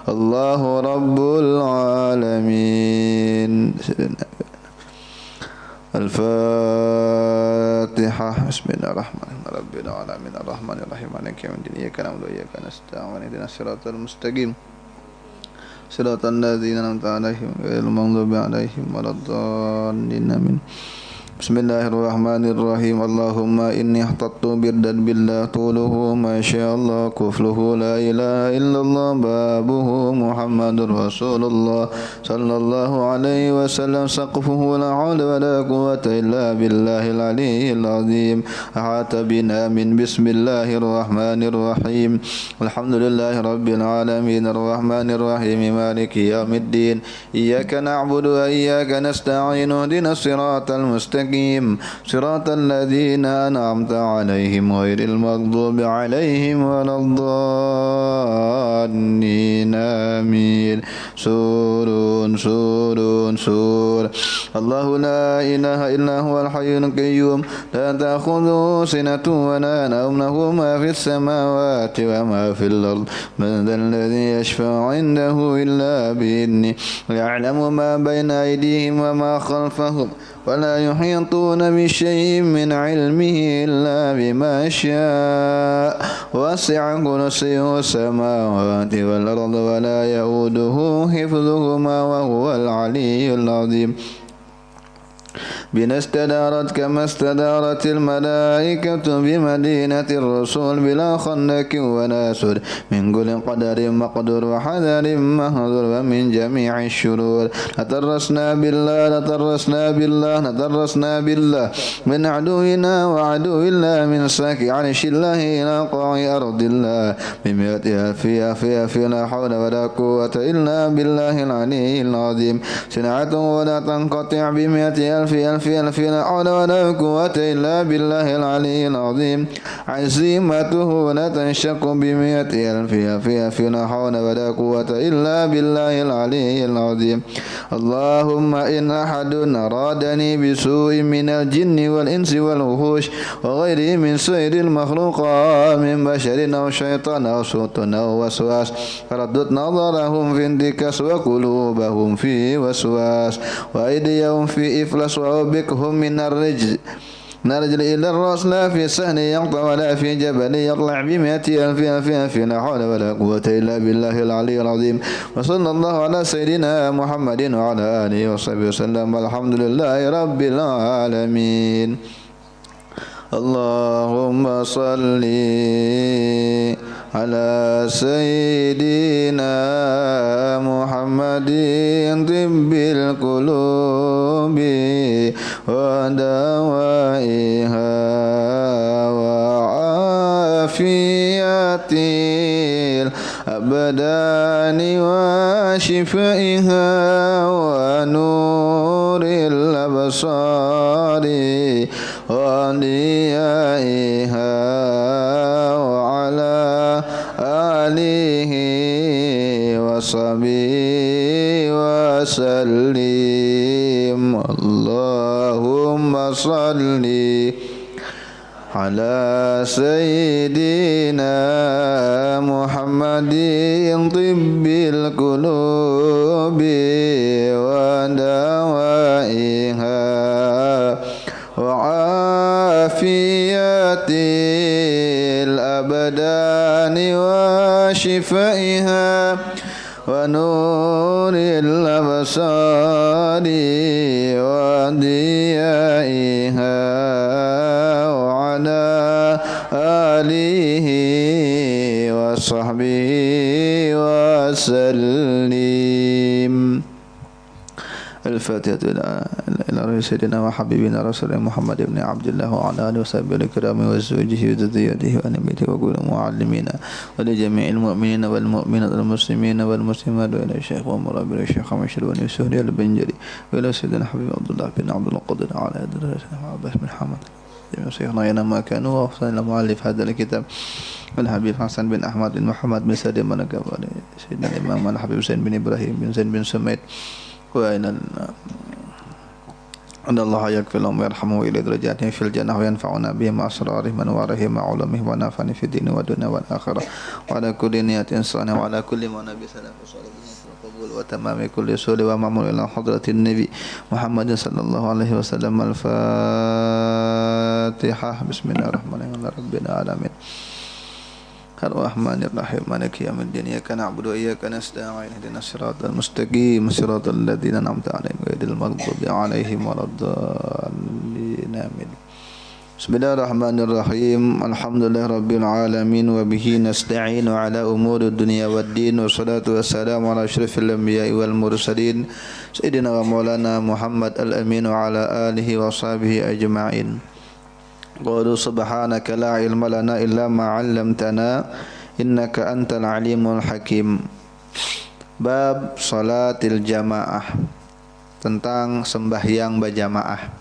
الله رب العالمين. الفاتحة. بسم الله الرحمن الرحيم. رب العالمين الرحمن الرحيم مالك يوم الدين إياك نعبد وإياك نستعين اهدنا الصراط المستقيم صراط الذين أنعمت عليهم غير المغضوب عليهم ولا الضالين آمين. بسم الله الرحمن الرحيم. اللهم إني احتطت بردا بالله طوله ما شاء الله كفله لا إله إلا الله بابه محمد رسول الله صلى الله عليه وسلم سقفه لا حول ولا قوة إلا بالله العلي العظيم. أحاط بنا من بسم الله الرحمن الرحيم. الحمد لله رب العالمين الرحمن الرحيم مالك يوم الدين إياك نعبد وإياك نستعين اهدنا الصراط المستقيم صراط الذين أنعمت عليهم غير المغضوب عليهم ولا الضالين آمين. سور الله لا إله إلا هو الحي القيوم لا تأخذه سنة ولا نوم له ما في السماوات وما في الأرض من ذا الذي يشفع عنده إلا بإذنه يعلم ما بين أيديهم وما خلفهم ولا يحيطون بشيء من علمه إلا بما شاء وسع كرسيه السماوات والأرض ولا يؤوده حفظهما وهو العلي العظيم. بنا استدارت كما استدارت الملائكة بمدينة الرسول بلا خندق وناسر من كل قدر مقدور وحذر مهذور ومن جميع الشرور. نترسنا بالله من عدونا وعدو الله من ساك عرش الله إلى قاع أرض الله بمئة ألف لا حول ولا قوة إلا بالله العلي العظيم. سنعة ولا تنقطع بمئة ألف لا حول ولا قوة إلا بالله العلي العظيم. عزيمته لا تنشق بمئة ألف لا حول ولا قوة إلا بالله العلي العظيم. اللهم إن أحد أرادني بسوء من الجن والإنس والوحوش وغيره من سائر المخلوقات من بشر أو شيطان أو صوت أو وسواس فردد نظرهم في انتكاس وقلوبهم في وسواس وأيديهم في إفلاس وبكهم من الرجل إلى الرأس لا في سهل يقطع ولا في جبل يطلع بمئة ألف لا حول ولا قوة إلا بالله العلي العظيم. وصلى الله على سيدنا محمد وعلى آله وصحبه وسلم والحمد لله رب العالمين. اللهم صل على سيدنا محمد طب القلوب ودوائها وعافية الأبدان وشفائها ونور الأبصار وضيائها وعلى آله وصحبه وسلم. اللهم صل على سيدنا محمد طب القلوب ودوائها وعافية الأبدان وشفائها ونور الأبصار وضيائها وعلى آله وصحبه وسلم. الفاتحة إلى سيدنا وحبيبنا رسول محمد بن عبد الله وعلى آله وصحبه الكرام وزوجه وذريته وأهل بيته وكل معلمينا ولجميع المؤمنين والمؤمنات والمسلمين والمسلمات وإلى الشيخ ومرابي الشيخ مشهد ونسهري البنجري وإلى سيدنا حبيب عبد الله بن عبد القادر على دراسة عباس بن حمد شيخنا أينما كانوا وأحسن مؤلف هذا الكتاب الحبيب حسن بن أحمد بن محمد بن سعد بن سيدنا الإمام الحبيب حسين بن إبراهيم بن زين بن سميت وأين Anallahu yaghfir lahum wa yarhamuhum wa ila darajatihim fil jannah wa yanfa'una bihim wa asrarihim wa warahim wa ulumihim wa nafa'ani fid dini wa dunya wal akhirah wa ala kulli niyatin salih wa ala kulli ma nabi sallallahu alaihi wasallam qabul wa tamami kulli suli wa ma'mul ila hadratin nabi Muhammadin sallallahu alaihi wasallam. Al-Fatihah. Bismillahirrahmanirrahim. Rabbil alamin Ar-Rahmanir Rahim Maliki yaumiddin Iyyaka na'budu wa iyyaka nasta'in ihdinas siratal mustaqim siratal ladzina an'amta 'alaihim ghairil maghdubi 'alaihim waladdallin. Amin. Bismillahirrahmanirrahim. Alhamdulillahirabbil alamin wa bihi nasta'inu 'ala umurid dunya waddin wassalatu wassalamu 'ala asyrafil anbiya'i wal mursalin sayyidina wa maulana Muhammad al-amin wa 'ala alihi wa sahbihi ajma'in. Qalu subhanaka la ilma lana illa ma 'allamtana innaka antal alimul hakim. Bab salatil jamaah, tentang sembahyang berjamaah.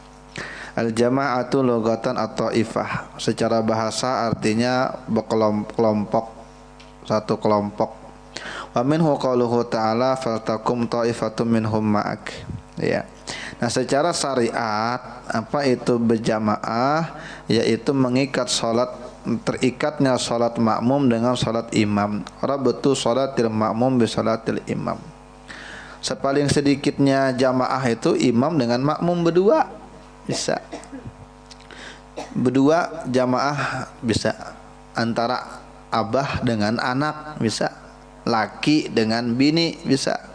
Al jama'atu lugatan at-taifah, secara bahasa artinya berkelompok, satu kelompok. Wa minhu qauluhu ta'ala faltakum ta'ifatum minhum ma'ak. Ya. Nah, secara syariat apa itu berjamaah? Yaitu mengikat salat, terikatnya salat makmum dengan salat imam. Rabtu salatil makmum bi salatil imam. Sepaling sedikitnya jamaah itu imam dengan makmum berdua bisa. Berdua jamaah bisa. Antara abah dengan anak bisa. Laki dengan bini bisa.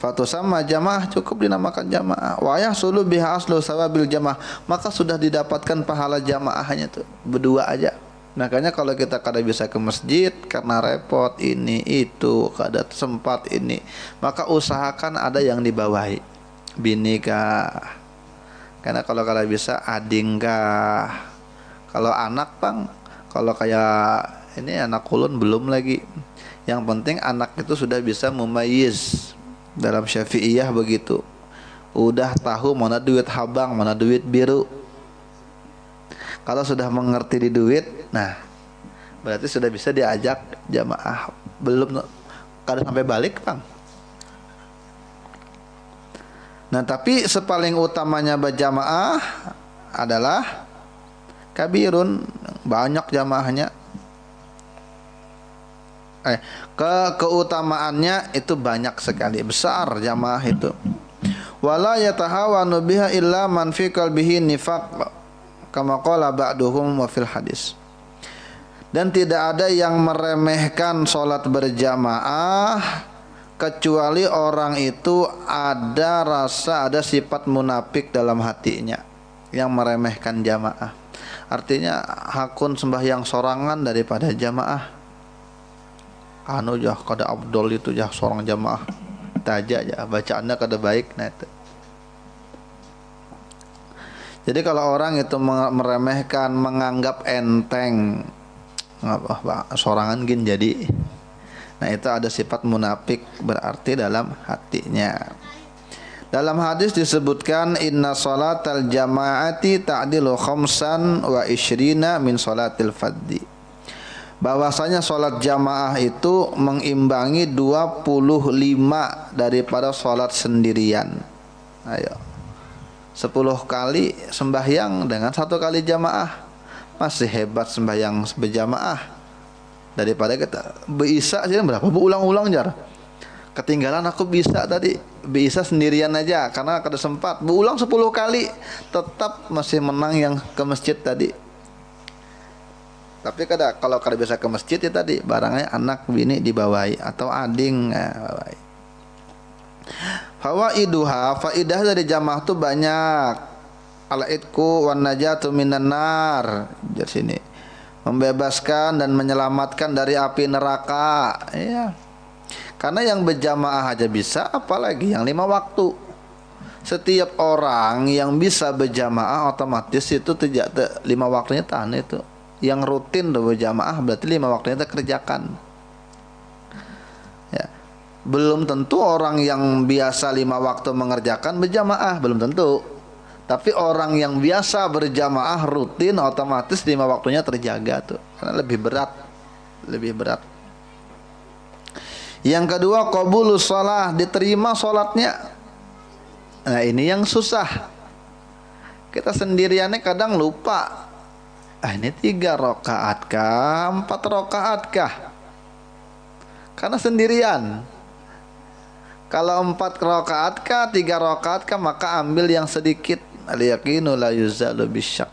Fatu sama jamaah, cukup dinamakan jamaah. Wa yahsulu biha aslu sawabil jamaah, maka sudah didapatkan pahala jamaahnya tuh berdua aja. Makanya kalau kita kada bisa ke masjid karena repot ini itu, kada sempat ini, maka usahakan ada yang dibawahi. Bini kah? Karena kalau kada bisa ading kah? Kalau anak Bang, kalau kayak ini anak ulun belum lagi. Yang penting anak itu sudah bisa mumayyiz. Dalam Syafi'iyah begitu, udah tahu mana duit habang, mana duit biru. Kalau sudah mengerti di duit, nah berarti sudah bisa diajak jamaah. Belum kada sampai balik Bang. Nah tapi sepaling utamanya berjamaah adalah kabirun, banyak jamaahnya. Keutamaannya itu banyak sekali, besar jamaah itu. Wala yatahawanu biha illa man fi qalbihi nifaq kama qala ba'duhum wa fil hadis. Dan tidak ada yang meremehkan salat berjamaah kecuali orang itu ada sifat munafik dalam hatinya yang meremehkan jamaah. Artinya hakun sembahyang sorangan daripada jamaah. Anu jah kada abdol itu jah seorang jamaah taja aja bacaannya kada baik. Nah itu. Jadi kalau orang itu meremehkan, menganggap enteng sorangan gin jadi, nah itu ada sifat munafik berarti dalam hatinya. Dalam hadis disebutkan inna salatal jama'ati ta'dilu khamsan wa ishrina min salatil faddi. Bahwasanya sholat jamaah itu mengimbangi 25 daripada sholat sendirian. Ayo, 10 kali sembahyang dengan 1 kali jamaah, masih hebat sembahyang berjamaah daripada kita bisa aja berapa berulang-ulang jar. Ketinggalan aku bisa tadi, bisa sendirian aja karena kada sempat. Berulang 10 kali tetap masih menang yang ke masjid tadi. Tapi kalau kada bisa ke masjid ya tadi barangnya anak bini dibawahi atau ading bawahi. Fawaiduha, faidah dari jamaah tuh banyak. Al-idku wan najatu minan nar. Di sini membebaskan dan menyelamatkan dari api neraka. Ya. Karena yang berjamaah aja bisa, apalagi yang 5 waktu. Setiap orang yang bisa berjamaah otomatis itu 5 waktunya tahan itu. Yang rutin berjamaah berarti 5 waktunya kita kerjakan. Ya. Belum tentu orang yang biasa 5 waktu mengerjakan berjamaah, belum tentu. Tapi orang yang biasa berjamaah rutin otomatis 5 waktunya terjaga tuh. Karena lebih berat. Yang kedua qabulus shalah, diterima salatnya. Nah ini yang susah. Kita sendiriannya kadang lupa. Ini 3 rakaat kah, 4 rakaat kah? Karena sendirian. Kalau 4 rakaat kah, 3 rakaat kah, maka ambil yang sedikit. Al-yaqinu la yuzalu bisyak.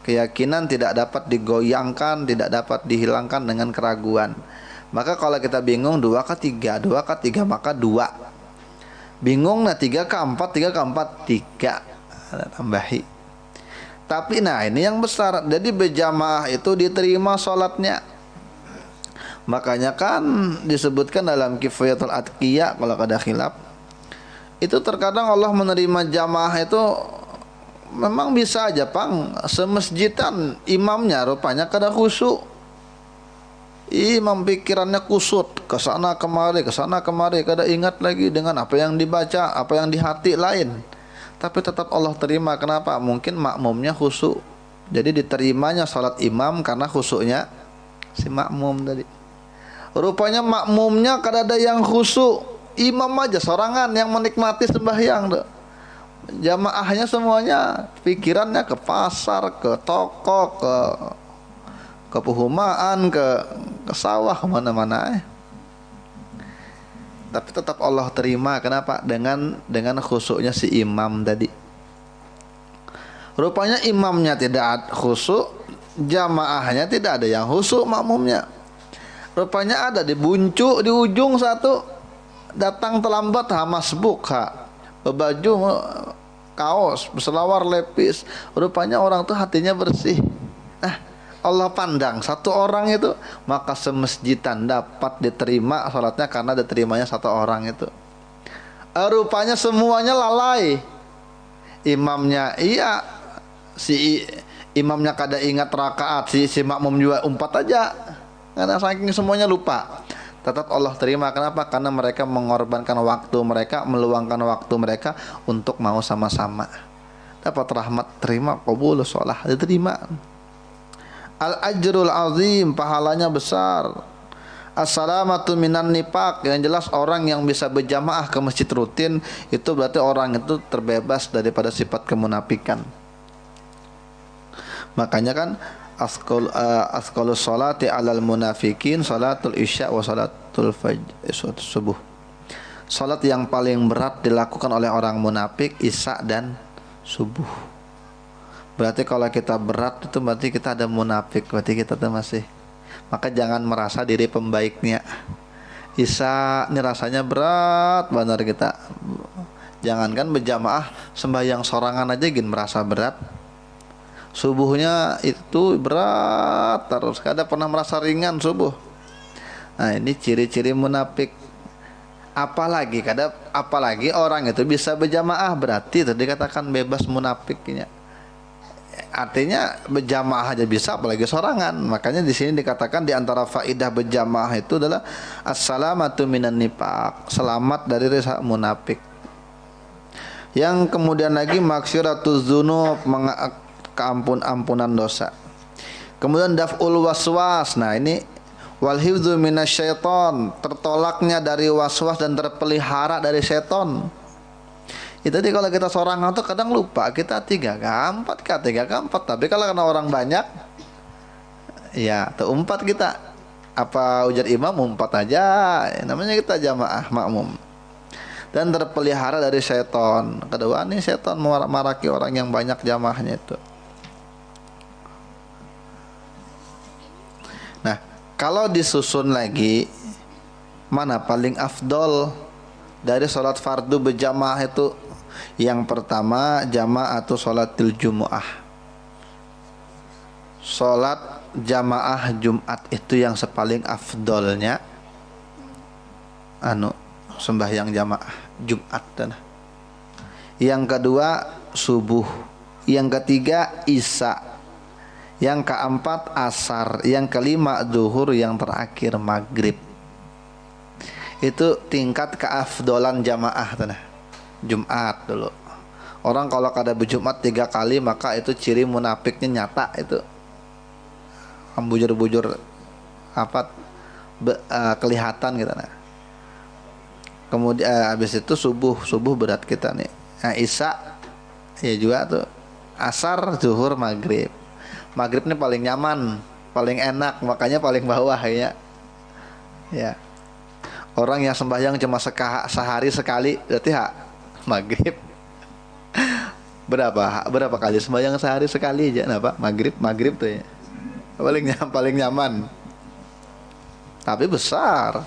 Keyakinan tidak dapat digoyangkan, tidak dapat dihilangkan dengan keraguan. Maka kalau kita bingung 2 kah 3, 2 kah 3, maka 2. Bingung 3 kah 4, 3 kah 4, 3. Ada tambahi. Tapi ini yang besar. Jadi berjamaah itu diterima sholatnya. Makanya kan disebutkan dalam Kifayatul Atqiya, kalau ada khilaf, itu terkadang Allah menerima jamaah itu memang bisa aja pang semasjidan imamnya rupanya kada khusyuk. Imam pikirannya kusut kesana kemari kada ingat lagi dengan apa yang dibaca, apa yang di hati lain. Tapi tetap Allah terima. Kenapa? Mungkin makmumnya khusyuk. Jadi diterimanya salat imam karena khusyuknya si makmum tadi. Rupanya makmumnya kada ada yang khusyuk, imam aja sorangan yang menikmati sembahyang tuh. Jamaahnya semuanya pikirannya ke pasar, ke toko, ke perumahan, ke sawah, kemana-mana. Tapi tetap Allah terima. Kenapa? Dengan khusyuknya si imam tadi. Rupanya imamnya tidak khusyuk, jamaahnya tidak ada yang khusyuk, makmumnya. Rupanya ada di buncuk di ujung satu, datang terlambat masbuk baju kaos berselawar lepis. Rupanya orang tuh hatinya bersih. Allah pandang satu orang itu, maka semasjidan dapat diterima salatnya karena diterimanya satu orang itu. Rupanya semuanya lalai. Imamnya iya, si imamnya kada ingat rakaat, si makmum juga umpat aja. Karena saking semuanya lupa. Tetap Allah terima. Kenapa? Karena mereka mengorbankan waktu mereka, meluangkan waktu mereka untuk mau sama-sama. Dapat rahmat, terima, qabul sholah, diterima. Al-ajrul azim, pahalanya besar. As-salamatu minan nifaq, yang jelas orang yang bisa berjamaah ke masjid rutin itu berarti orang itu terbebas daripada sifat kemunafikan. Makanya kan asqalus sholati alal munafikin salatul isya wa salatul subuh. Salat yang paling berat dilakukan oleh orang munafik isya dan subuh. Berarti kalau kita berat itu berarti kita ada munafik, berarti kita tuh masih. Maka jangan merasa diri pembaiknya. Isya ini rasanya berat benar kita. Jangankan berjamaah, sembahyang sorangan aja gin merasa berat. Subuhnya itu berat terus, kada pernah merasa ringan subuh. Nah ini ciri-ciri munafik. Apalagi orang itu bisa berjamaah, berarti tadi katakan bebas munafiknya. Artinya berjamaah aja bisa, apalagi sorangan. Makanya di sini dikatakan di antara faidah berjamaah itu adalah as-salamatu minan nifaq, selamat dari rasa munafik. Yang kemudian lagi maghfiratuz dzunub, keampun-ampunan dosa. Kemudian daf'ul waswas. Nah ini wal hifdzu minasyaiton, tertolaknya dari waswas dan terpelihara dari seton. Itu tadi kalau kita seorang tuh kadang lupa kita 3 kah 4 kah 3 kah 4. Tapi kalau kena orang banyak, ya tuh 4 kita. Apa ujar imam 4 aja. Namanya kita jamaah makmum. Dan terpelihara dari seton. Kedua nih seton maraki orang yang banyak jamaahnya itu. Nah kalau disusun lagi, mana paling afdol dari sholat fardu berjamaah itu? Yang pertama jamaah atau sholatil jumu'ah. Sholat jamaah Jumat itu yang sepaling afdolnya sembahyang jamaah Jumat. Yang kedua subuh. Yang ketiga isya. Yang keempat asar. Yang kelima zuhur. Yang terakhir maghrib. Itu tingkat keafdolan jamaah Jumat dulu. Orang kalau kada berjumat 3 kali, maka itu ciri munafiknya nyata itu. Bujur-bujur kelihatan gitu. Kemudian habis itu subuh berat kita nih. Nah, isya ya juga tuh. Asar, zuhur, maghrib. Maghrib ini paling nyaman, paling enak, makanya paling bawah ya. Ya. Orang yang sembahyang cuma sehari sekali berarti maghrib. Berapa kali sembahyang sehari sekali aja, kenapa? Maghrib tuh ya. Paling nyaman. Tapi besar.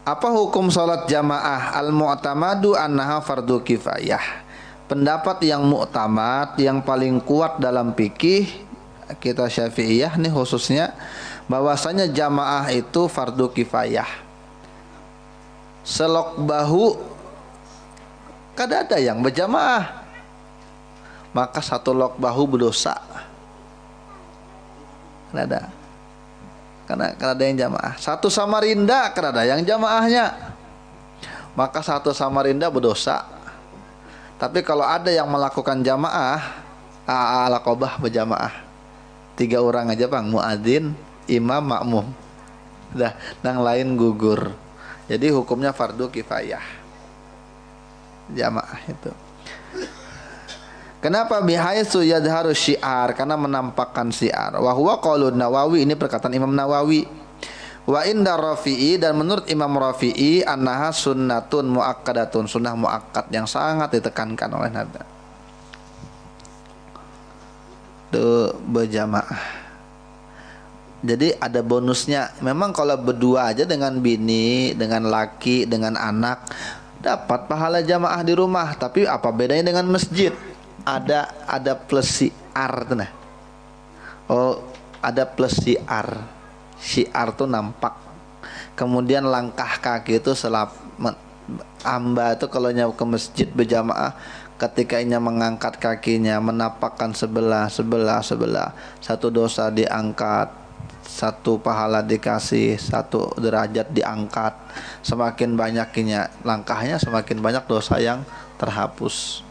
Apa hukum salat jamaah? Al-mu'tamadu annaha fardu kifayah. Pendapat yang mu'tamad, yang paling kuat dalam fikih kita Syafi'iyah nih khususnya, bahwasanya jamaah itu fardu kifayah. Selok bahu kada ada yang berjamaah, maka satu lok bahu berdosa. Kada ada. Karena ada yang jamaah. Satu Samarinda kada ada yang jamaahnya, maka satu Samarinda berdosa. Tapi kalau ada yang melakukan jamaah, ala qobah berjamaah. 3 orang aja bang, muadzin, imam, makmum. Dah, yang lain gugur. Jadi hukumnya fardu kifayah. Jamaah itu. Kenapa bihaitsu yadharu syiar? Karena menampakkan syiar. Wa huwa qaulun Nawawi, ini perkataan Imam Nawawi. Wa inda Rafi'i, dan menurut Imam Rafi'i, annaha sunnatun muakkadatun, sunnah muakkad yang sangat ditekankan oleh Nabi. Berjamaah. Jadi ada bonusnya. Memang kalau berdua aja dengan bini, dengan laki, dengan anak, dapat pahala jamaah di rumah. Tapi apa bedanya dengan masjid? Ada plus syiar tuh nah. Oh, ada plus syiar. Syiar tuh nampak. Kemudian langkah kaki itu amba itu kalau nyawa ke masjid berjamaah, ketika inya mengangkat kakinya, menapakkan sebelah, satu dosa diangkat, satu pahala dikasih, satu derajat diangkat. Semakin banyaknya langkahnya, semakin banyak dosa yang terhapus.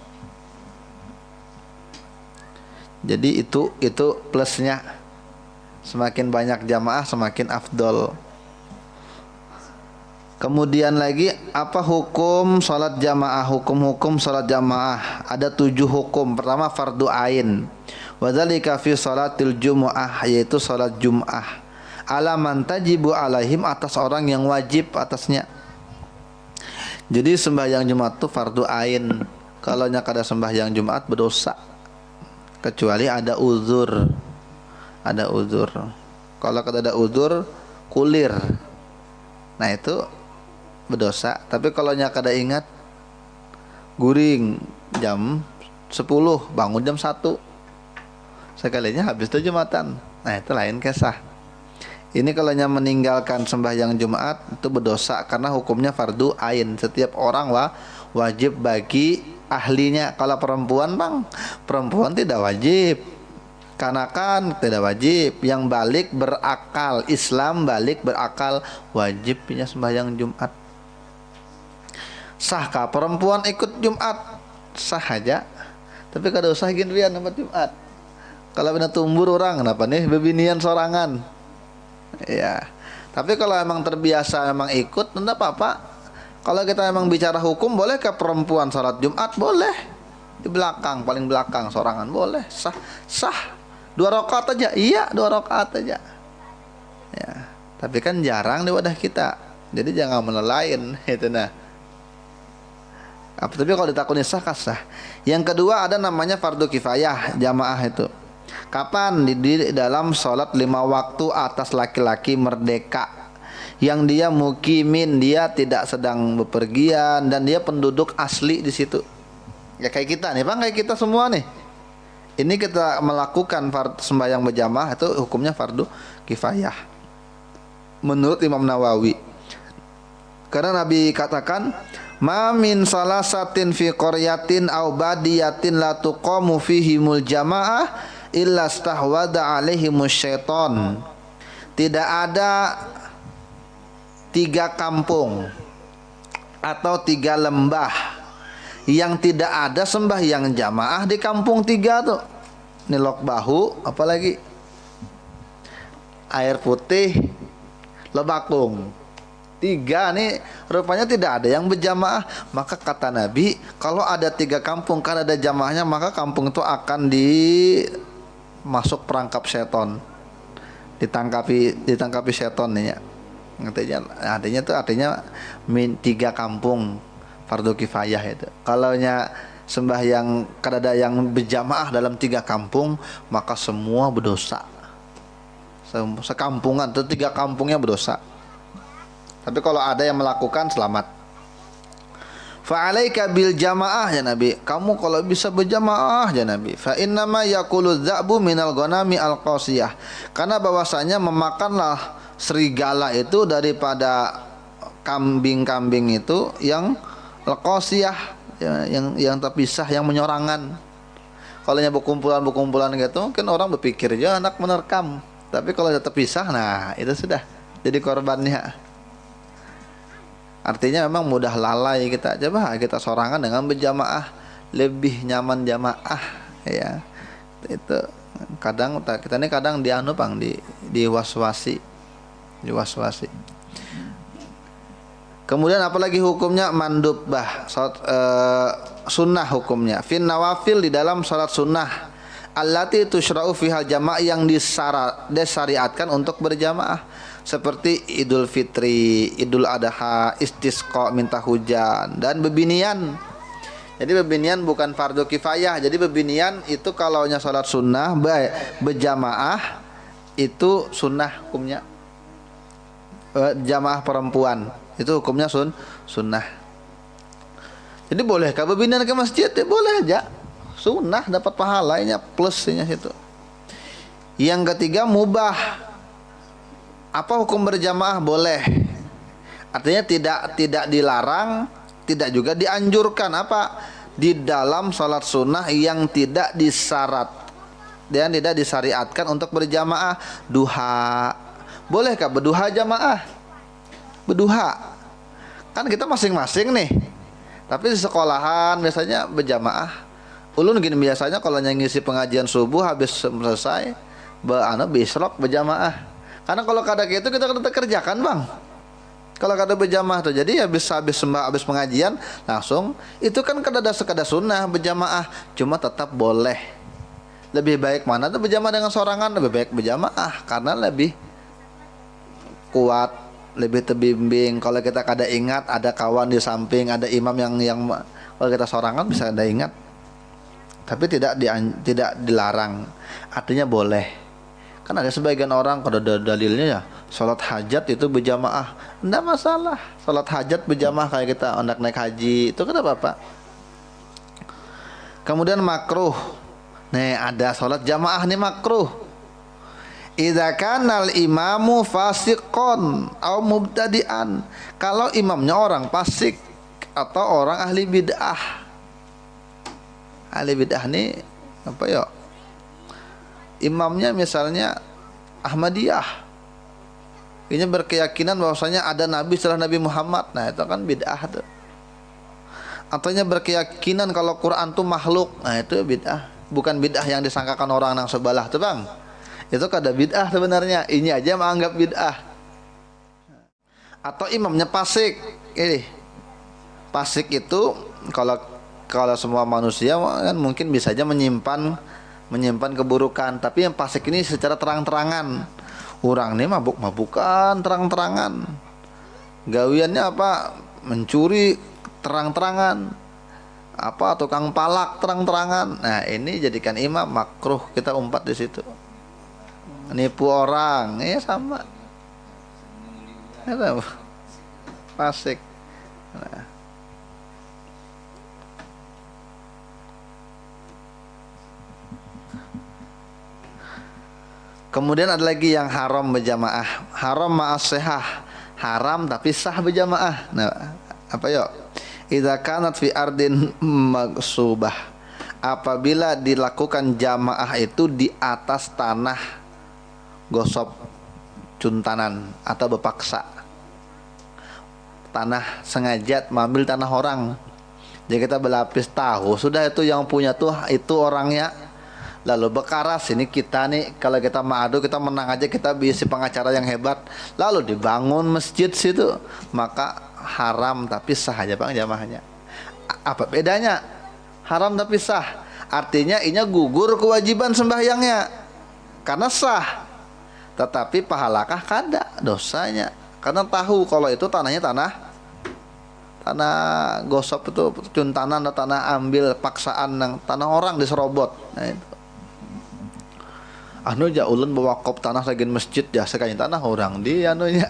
Jadi itu plusnya. Semakin banyak jamaah semakin afdol. Kemudian lagi, apa hukum salat jamaah? Hukum salat jamaah ada 7 hukum. Pertama, fardu ain. Wadzalika fi salatil jumu'ah, yaitu salat Jum'ah. Ala man tajibu alaihim, atas orang yang wajib atasnya. Jadi sembahyang Jumat itu fardu ain. Kalau kada sembahyang Jumat berdosa. Kecuali ada uzur. Ada uzur. Kalau kada ada uzur, kulir. Nah itu berdosa. Tapi kalau kada ingat, guring jam 10, bangun jam 1, sekalinya habis itu Jumatan. Nah itu lain kisah. Ini kalau meninggalkan sembahyang Jumat itu berdosa karena hukumnya fardu ain. Setiap orang wajib bagi ahlinya. Kalau perempuan tidak wajib. Kanakan tidak wajib. Yang balik berakal, Islam balik berakal, wajib punya sembahyang Jumat. Sahkah perempuan ikut Jumat? Sah aja. Tapi kada usah ginian nama Jumat. Kalau benar tumbur orang, kenapa nih bebinian sorangan? Ya. Tapi kalau emang terbiasa emang ikut, tidak apa-apa. Kalau kita emang bicara hukum, boleh ke perempuan salat Jumat? Boleh. Di belakang, paling belakang sorangan, boleh. Sah. 2 rakaat aja. Iya, 2 rakaat aja. Ya. Tapi kan jarang di wadah kita. Jadi jangan menelain itu nah. Tapi kalau ditakuni sah. Yang kedua ada namanya fardu kifayah jamaah itu. Kapan? Di dalam sholat 5 waktu atas laki-laki merdeka, yang dia mukimin, dia tidak sedang bepergian, dan dia penduduk asli di situ. Ya kayak kita nih, Bang, kayak kita semua nih. Ini kita melakukan sembahyang berjamaah itu hukumnya fardu kifayah menurut Imam Nawawi. Karena Nabi katakan, ma min salasatin fi qaryatin aw badiyatin la tuqamu fihimul jamaah illa stahwada alaihimus syaiton. Tidak ada 3 kampung atau 3 lembah yang tidak ada sembahyang jamaah di kampung 3 tuh. Nilok bahu, apalagi air putih, lebakung. 3 nih rupanya tidak ada yang berjamaah. Maka kata Nabi, kalau ada 3 kampung kan ada jamaahnya, maka kampung itu akan masuk perangkap seton, ditangkapi seton nih ya. Artinya 3 kampung fardu kifayah itu. Kalau sembahyang kadada yang berjamaah dalam 3 kampung, maka semua berdosa. Sekampungan itu 3 kampungnya berdosa. Tapi kalau ada yang melakukan, selamat. Fa'alaika bil jamaah ya Nabi. Kamu kalau bisa berjamaah ya Nabi. Fa innama yaqulu dza'bu minal ghanami al qasiyah. Karena bahwasanya memakanlah serigala itu daripada kambing-kambing itu yang al-qasiyah, ya, yang terpisah, yang menyorangan. Kalau berkumpulan gitu, mungkin orang berpikir ya anak menerkam. Tapi kalau sudah terpisah, nah itu sudah jadi korbannya. Artinya memang mudah lalai kita. Coba kita sorangan dengan berjamaah, lebih nyaman jamaah ya. Itu kadang kita ini kadang diwaswasi. Kemudian apalagi hukumnya mandub sunnah hukumnya. Fin nawafil di dalam salat sunnah. Allati tusyra'u fihal jamaah yang disyariatkan untuk berjamaah. Seperti Idul Fitri, Idul Adha, istisqa minta hujan, dan bebinian. Jadi bebinian bukan fardu kifayah. Jadi bebinian itu kalau salat sunnah berjamaah itu sunnah hukumnya. Jamaah perempuan itu hukumnya sunnah. Jadi bolehkah bebinian ke masjid? Ya, boleh aja. Sunnah dapat pahalanya plusnya situ. Yang ketiga mubah. Apa hukum berjamaah? Boleh. Artinya tidak dilarang, tidak juga dianjurkan. Apa? Di dalam salat sunnah yang tidak disyarat dan tidak disyariatkan untuk berjamaah. Duha. Bolehkah berduha jamaah? Berduha. Kan kita masing-masing nih. Tapi di sekolahan biasanya berjamaah. Ulun gini biasanya kalau ngisi pengajian subuh habis selesai bisrok berjamaah. Karena kalau kada gitu kita kerjakan bang. Kalau kada berjamaah tuh, jadi habis pengajian langsung itu kan kada sunnah berjamaah, cuma tetap boleh. Lebih baik mana tuh berjamaah dengan sorangan? Lebih baik berjamaah karena lebih kuat, lebih terbimbing. Kalau kita kada ingat ada kawan di samping, ada imam yang kalau kita sorangan bisa ada ingat. Tapi tidak dilarang, artinya boleh. Kan ada sebagian orang kalau ada dalilnya ya salat hajat itu berjamaah, enggak masalah. Salat hajat berjamaah kayak kita hendak naik haji itu kan apa-apa. Kemudian makruh. Nih ada salat jamaah nih makruh. Idza kanal imamu fasiqon au mubtadi'an. Kalau imamnya orang fasik atau orang ahli bid'ah. Ahli bid'ah nih apa ya? Imamnya misalnya Ahmadiyah, ini berkeyakinan bahwasanya ada Nabi setelah Nabi Muhammad. Nah itu kan bid'ah tuh. Ataunya berkeyakinan kalau Quran tuh makhluk. Nah itu bid'ah. Bukan bid'ah yang disangkakan orang yang sebelah tuh bang. Itu kada bid'ah sebenarnya. Ini aja menganggap bid'ah. Atau imamnya fasik. Ini fasik itu kalau semua manusia kan mungkin bisa aja menyimpan keburukan, tapi yang fasik ini secara terang-terangan. Orang ini mabuk-mabukan terang-terangan. Gawiannya apa? Mencuri terang-terangan. Apa tukang palak terang-terangan. Nah, ini jadikan imam makruh kita umpat di situ. Nipu orang, ya sama. Itu fasik. Nah. Kemudian ada lagi yang haram berjamaah. Haram ma'as sihah. Haram tapi sah berjamaah. Nah, apa yuk? Idza kanat fi ardin magsubah. Apabila dilakukan jamaah itu di atas tanah gosop cuntanan atau berpaksa. Tanah sengaja mengambil tanah orang. Jadi kita berlapis tahu sudah itu yang punya tuh itu orangnya. Lalu bekaras, ini kita nih kalau kita madu kita menang aja, kita bisa pengacara yang hebat. Lalu dibangun masjid situ, maka haram tapi sah aja Bang jamaahnya. Apa bedanya? Haram tapi sah. Artinya inya gugur kewajiban sembahyangnya karena sah. Tetapi pahalakah kada dosanya? Karena tahu kalau itu tanahnya tanah gosok itu cuntanan atau tanah ambil paksaan yang tanah orang diserobot. Nah itu. Anu ja ulun bawa kop tanah lagi masjid ya sekali tanah orang di anunya.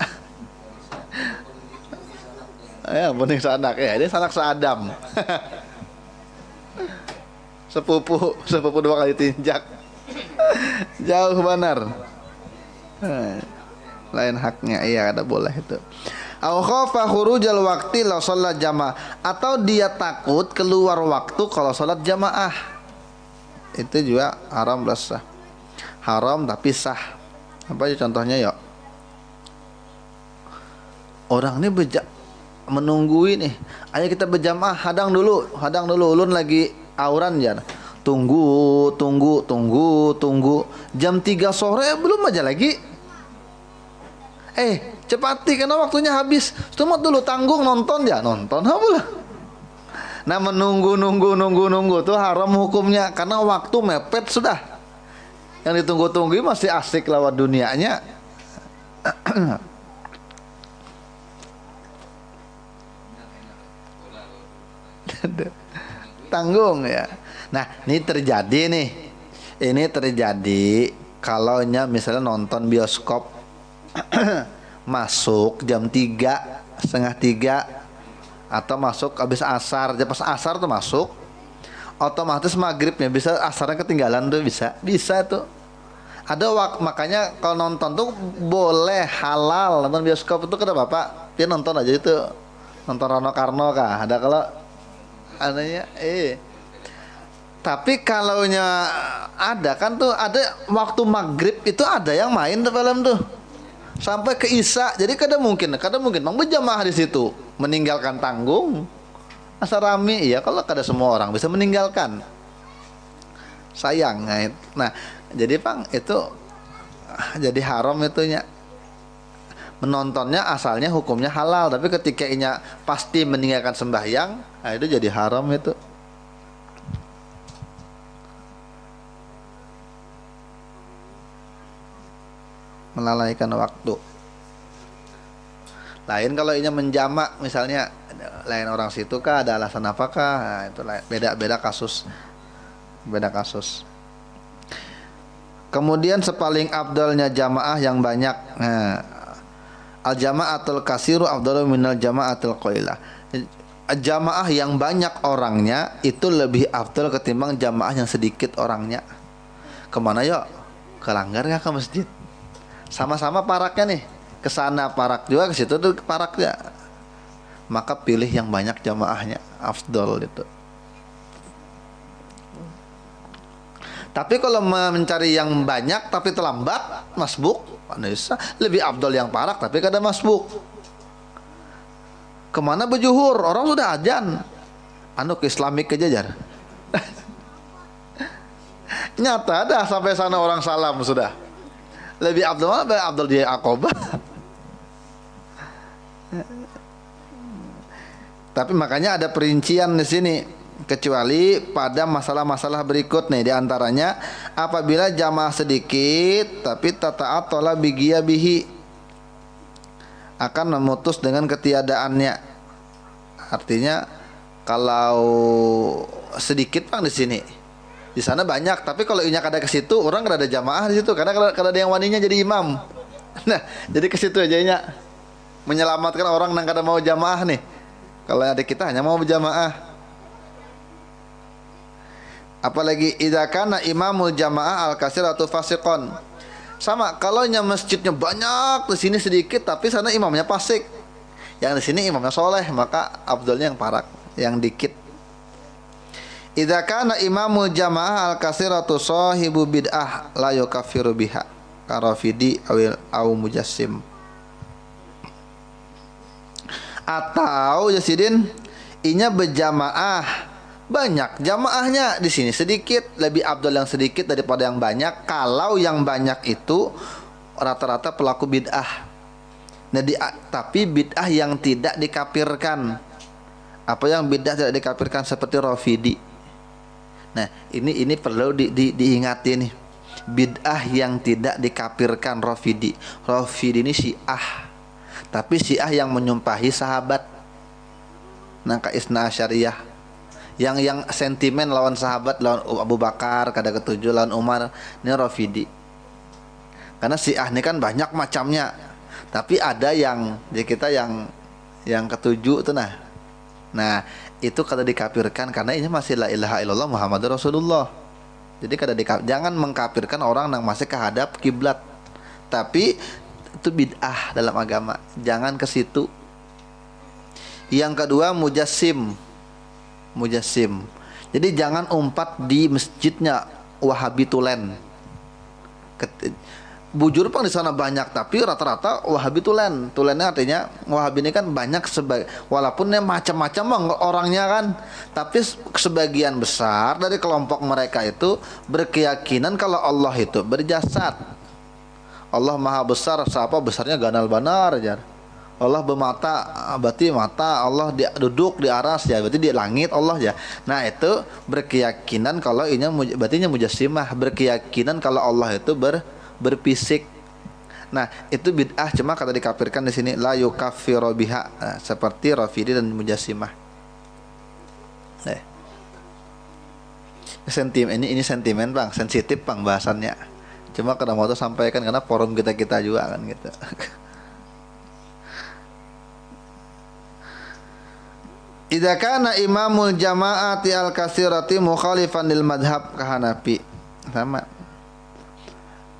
Ya bening sanak ya, ini sanak seadam. sepupu 2 kali tinjak. Jauh benar. Lain haknya, iya ada boleh itu. Au khafa khurujal waqti la shalat jamaah, atau dia takut keluar waktu kalau salat jamaah. Itu juga haram sah. Haram tapi sah. Apa aja contohnya ya? Orang ini menunggu ini. Ayo kita berjamaah, hadang dulu ulun lagi auran ya. Tunggu. Jam 3 sore belum aja lagi. Cepati karena waktunya habis. Cuma dulu tanggung nonton apa. Nah menunggu tuh haram hukumnya karena waktu mepet sudah. Yang ditunggu-tunggu masih asik lewat dunianya. Tanggung ya. Nah ini terjadi kalau misalnya nonton bioskop masuk jam 3, setengah 3, atau masuk habis asar. Pas asar tuh masuk, otomatis maghribnya bisa asarnya ketinggalan tuh bisa tuh. Ada makanya kalau nonton tuh boleh halal nonton bioskop itu kata bapak. Dia nonton aja itu, nonton Rano Karno kah? Ada kalau adanya Tapi kalaunya ada kan tuh ada waktu maghrib itu ada yang main tuh film tuh. Sampai ke Isya, jadi kadang mungkin Bang berjamaah di situ, meninggalkan tanggung, asal rame, ya kalau kada semua orang bisa meninggalkan, sayang. Nah, jadi Bang itu jadi haram itunya, menontonnya asalnya hukumnya halal, tapi ketika inya pasti meninggalkan sembahyang, nah itu jadi haram itu. Melalaikan waktu. Lain kalau ini menjamak misalnya, lain orang situ kah ada alasan apakah? Nah, itu beda kasus. Kemudian sepaling afdalnya jamaah yang banyak. Nah, al jamaatul kasiru afdalu minal jamaatul qailah. Jamaah yang banyak orangnya itu lebih afdal ketimbang jamaah yang sedikit orangnya. Kemana yuk? Ke Langgar nggak ke masjid? Sama-sama paraknya nih, ke sana parak juga, ke situ tuh paraknya. Maka pilih yang banyak jamaahnya, afdol itu. Tapi kalau mencari yang banyak tapi terlambat, masbuk, lebih afdol yang parak tapi kada masbuk. Kemana berjuhur? Orang sudah ajan. Ke Islamik kejajar. Nyata dah sampai sana orang salam sudah. Lebih Abdul di Aqobah. Tapi makanya ada perincian di sini, kecuali pada masalah-masalah berikut nih, di antaranya apabila jamaah sedikit tapi tata'atala bihi akan memutus dengan ketiadaannya. Artinya kalau sedikit Bang di sini, di sana banyak, tapi kalau inya kada ke situ, orang kada ada jamaah di situ karena kada ada yang waninya jadi imam. Nah, jadi ke situ aja nya menyelamatkan orang yang kada mau jamaah nih. Kalau ada kita hanya mau berjamaah. Apalagi idza kana imamul jamaah al-kasir atau fasiqon. Sama kalau masjidnya banyak, di sini sedikit tapi sana imamnya fasik. Yang di sini imamnya soleh, maka afdalnya yang parak, yang dikit. Idza kana imamul jamaah al-kasiratu sahibu bid'ah la yukaffiru biha karafidi au mujassim. Atau Yasidin inya berjamaah banyak. Jamaahnya di sini sedikit, lebih afdal yang sedikit daripada yang banyak. Kalau yang banyak itu rata-rata pelaku bid'ah. Nah, tapi bid'ah yang tidak dikafirkan. Apa yang bid'ah tidak dikafirkan seperti Rafidi. Nah, ini perlu diingati nih. Bid'ah yang tidak dikafirkan Rafidi. Rafidi ini Syiah. Tapi Syiah yang menyumpahi sahabat. Nangka Isna Asyariyah. Yang sentimen lawan sahabat, lawan Abu Bakar, kada ketujuh lawan Umar, ini Rafidi. Karena Syiah ini kan banyak macamnya. Tapi ada yang di kita yang ketujuh itu nah itu kada dikafirkan karena ini masih la ilaha illallah Muhammadur Rasulullah. Jadi jangan mengkafirkan orang yang masih kehadap kiblat. Tapi itu bid'ah dalam agama. Jangan ke situ. Yang kedua mujassim. Jadi jangan umpat di masjidnya Wahabi Tulen. Bujur pang di sana banyak, tapi rata-rata Wahabi Tulen. Tulennya artinya Wahabi ini kan banyak walaupun macam-macam bang orangnya kan, tapi sebagian besar dari kelompok mereka itu berkeyakinan kalau Allah itu berjasad. Allah maha besar, siapa besarnya ganal banar aja. Allah bermata, berarti mata. Allah duduk di aras ya, berarti di langit Allah ya. Nah itu berkeyakinan kalau ini berarti mujassimah, berkeyakinan kalau Allah itu berfisik. Nah, itu bid'ah, cuma kata dikafirkan di sini la yukaffiru biha, seperti Rafidi dan Mujassimah. Ini sentimen Bang, sensitif Bang bahasannya. Cuma kada mau tuh sampaikan karena forum kita juga kan gitu. Idza kana imamul jama'ati al-katsirati mukhalifan lil madhab kahanafi. Sama.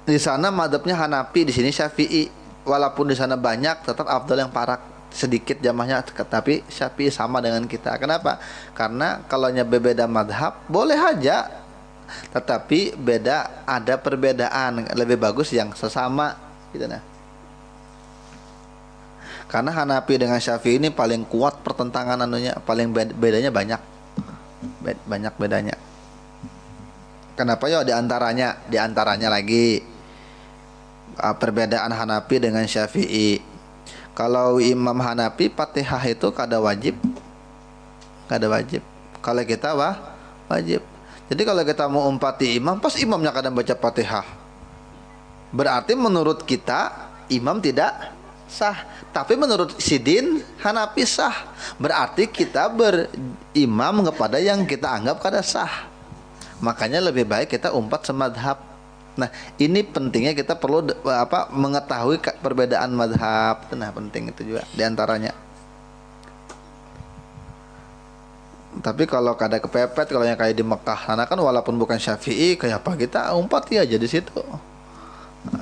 Di sana madhabnya Hanafi, di sini Syafi'i. Walaupun di sana banyak, tetap afdal yang parak. Sedikit jamaahnya, tapi Syafi'i sama dengan kita. Kenapa? Karena kalau berbeda madhab, boleh aja. Tetapi ada perbedaan. Lebih bagus yang sesama. Gitu nah. Karena Hanafi dengan Syafi'i ini paling kuat pertentangan anunya, paling bedanya banyak. Banyak bedanya. Kenapa ya? Di antaranya lagi perbedaan Hanafi dengan Syafi'i. Kalau Imam Hanafi Fatihah itu kada wajib. Kalau kita wajib. Jadi kalau kita mau umpati imam, pas imamnya kada baca Fatihah, berarti menurut kita imam tidak sah. Tapi menurut Sidin Hanafi sah. Berarti kita berimam kepada yang kita anggap kada sah. Makanya lebih baik kita umpat semadhab. Nah, ini pentingnya kita perlu mengetahui perbedaan madhab. Nah, penting itu juga diantaranya. Tapi kalau kada kepepet, kalau yang kayak di Mekah, karena kan walaupun bukan Syafi'i, kayak apa kita umpat ya jadi situ.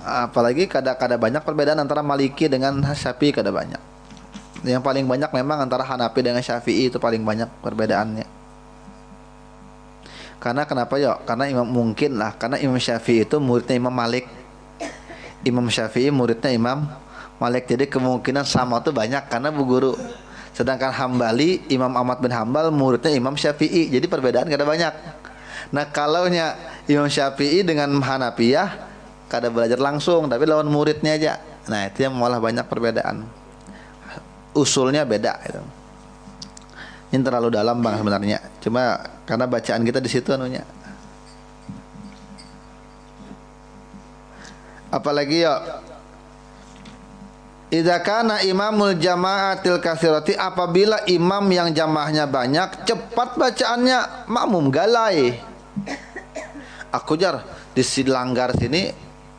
Apalagi kada banyak perbedaan antara Maliki dengan Syafi'i, kada banyak. Yang paling banyak memang antara Hanafi dengan Syafi'i, itu paling banyak perbedaannya. Karena kenapa ya? Karena karena Imam Syafi'i itu muridnya Imam Malik. Imam Syafi'i muridnya Imam Malik. Jadi kemungkinan sama tuh banyak karena bu guru. Sedangkan Hambali, Imam Ahmad bin Hambal muridnya Imam Syafi'i. Jadi perbedaan kada banyak. Nah, kalaunya Imam Syafi'i dengan Hanafiyah kada belajar langsung, tapi lawan muridnya aja. Nah, itu yang malah banyak perbedaan. Usulnya beda itu. Ini terlalu dalam Bang sebenarnya. Cuma karena bacaan kita di situ anunya. Apalagi ya, idza kana imamul jama'atil katsirati, apabila imam yang jamaahnya banyak, cepat bacaannya, makmum galai. Aku jar di Langgar sini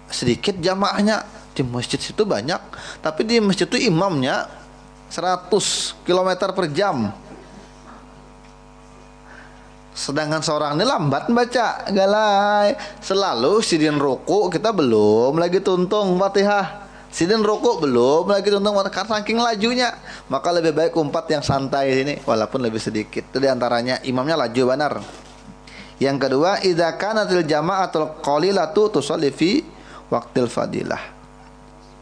sedikit jamaahnya, di masjid situ banyak, tapi di masjid itu imamnya 100 km per jam. Sedangkan seorang ini lambat baca, galai. Selalu sidin ruku kita belum lagi tuntung Fatihah. Sidin ruku belum lagi tuntung Fatihah, saking lajunya. Maka lebih baik umpat yang santai ini walaupun lebih sedikit. Itu diantaranya imamnya laju benar. Yang kedua, idza kanatil jama'atul qalilatu tusalli fi waqtil fadilah.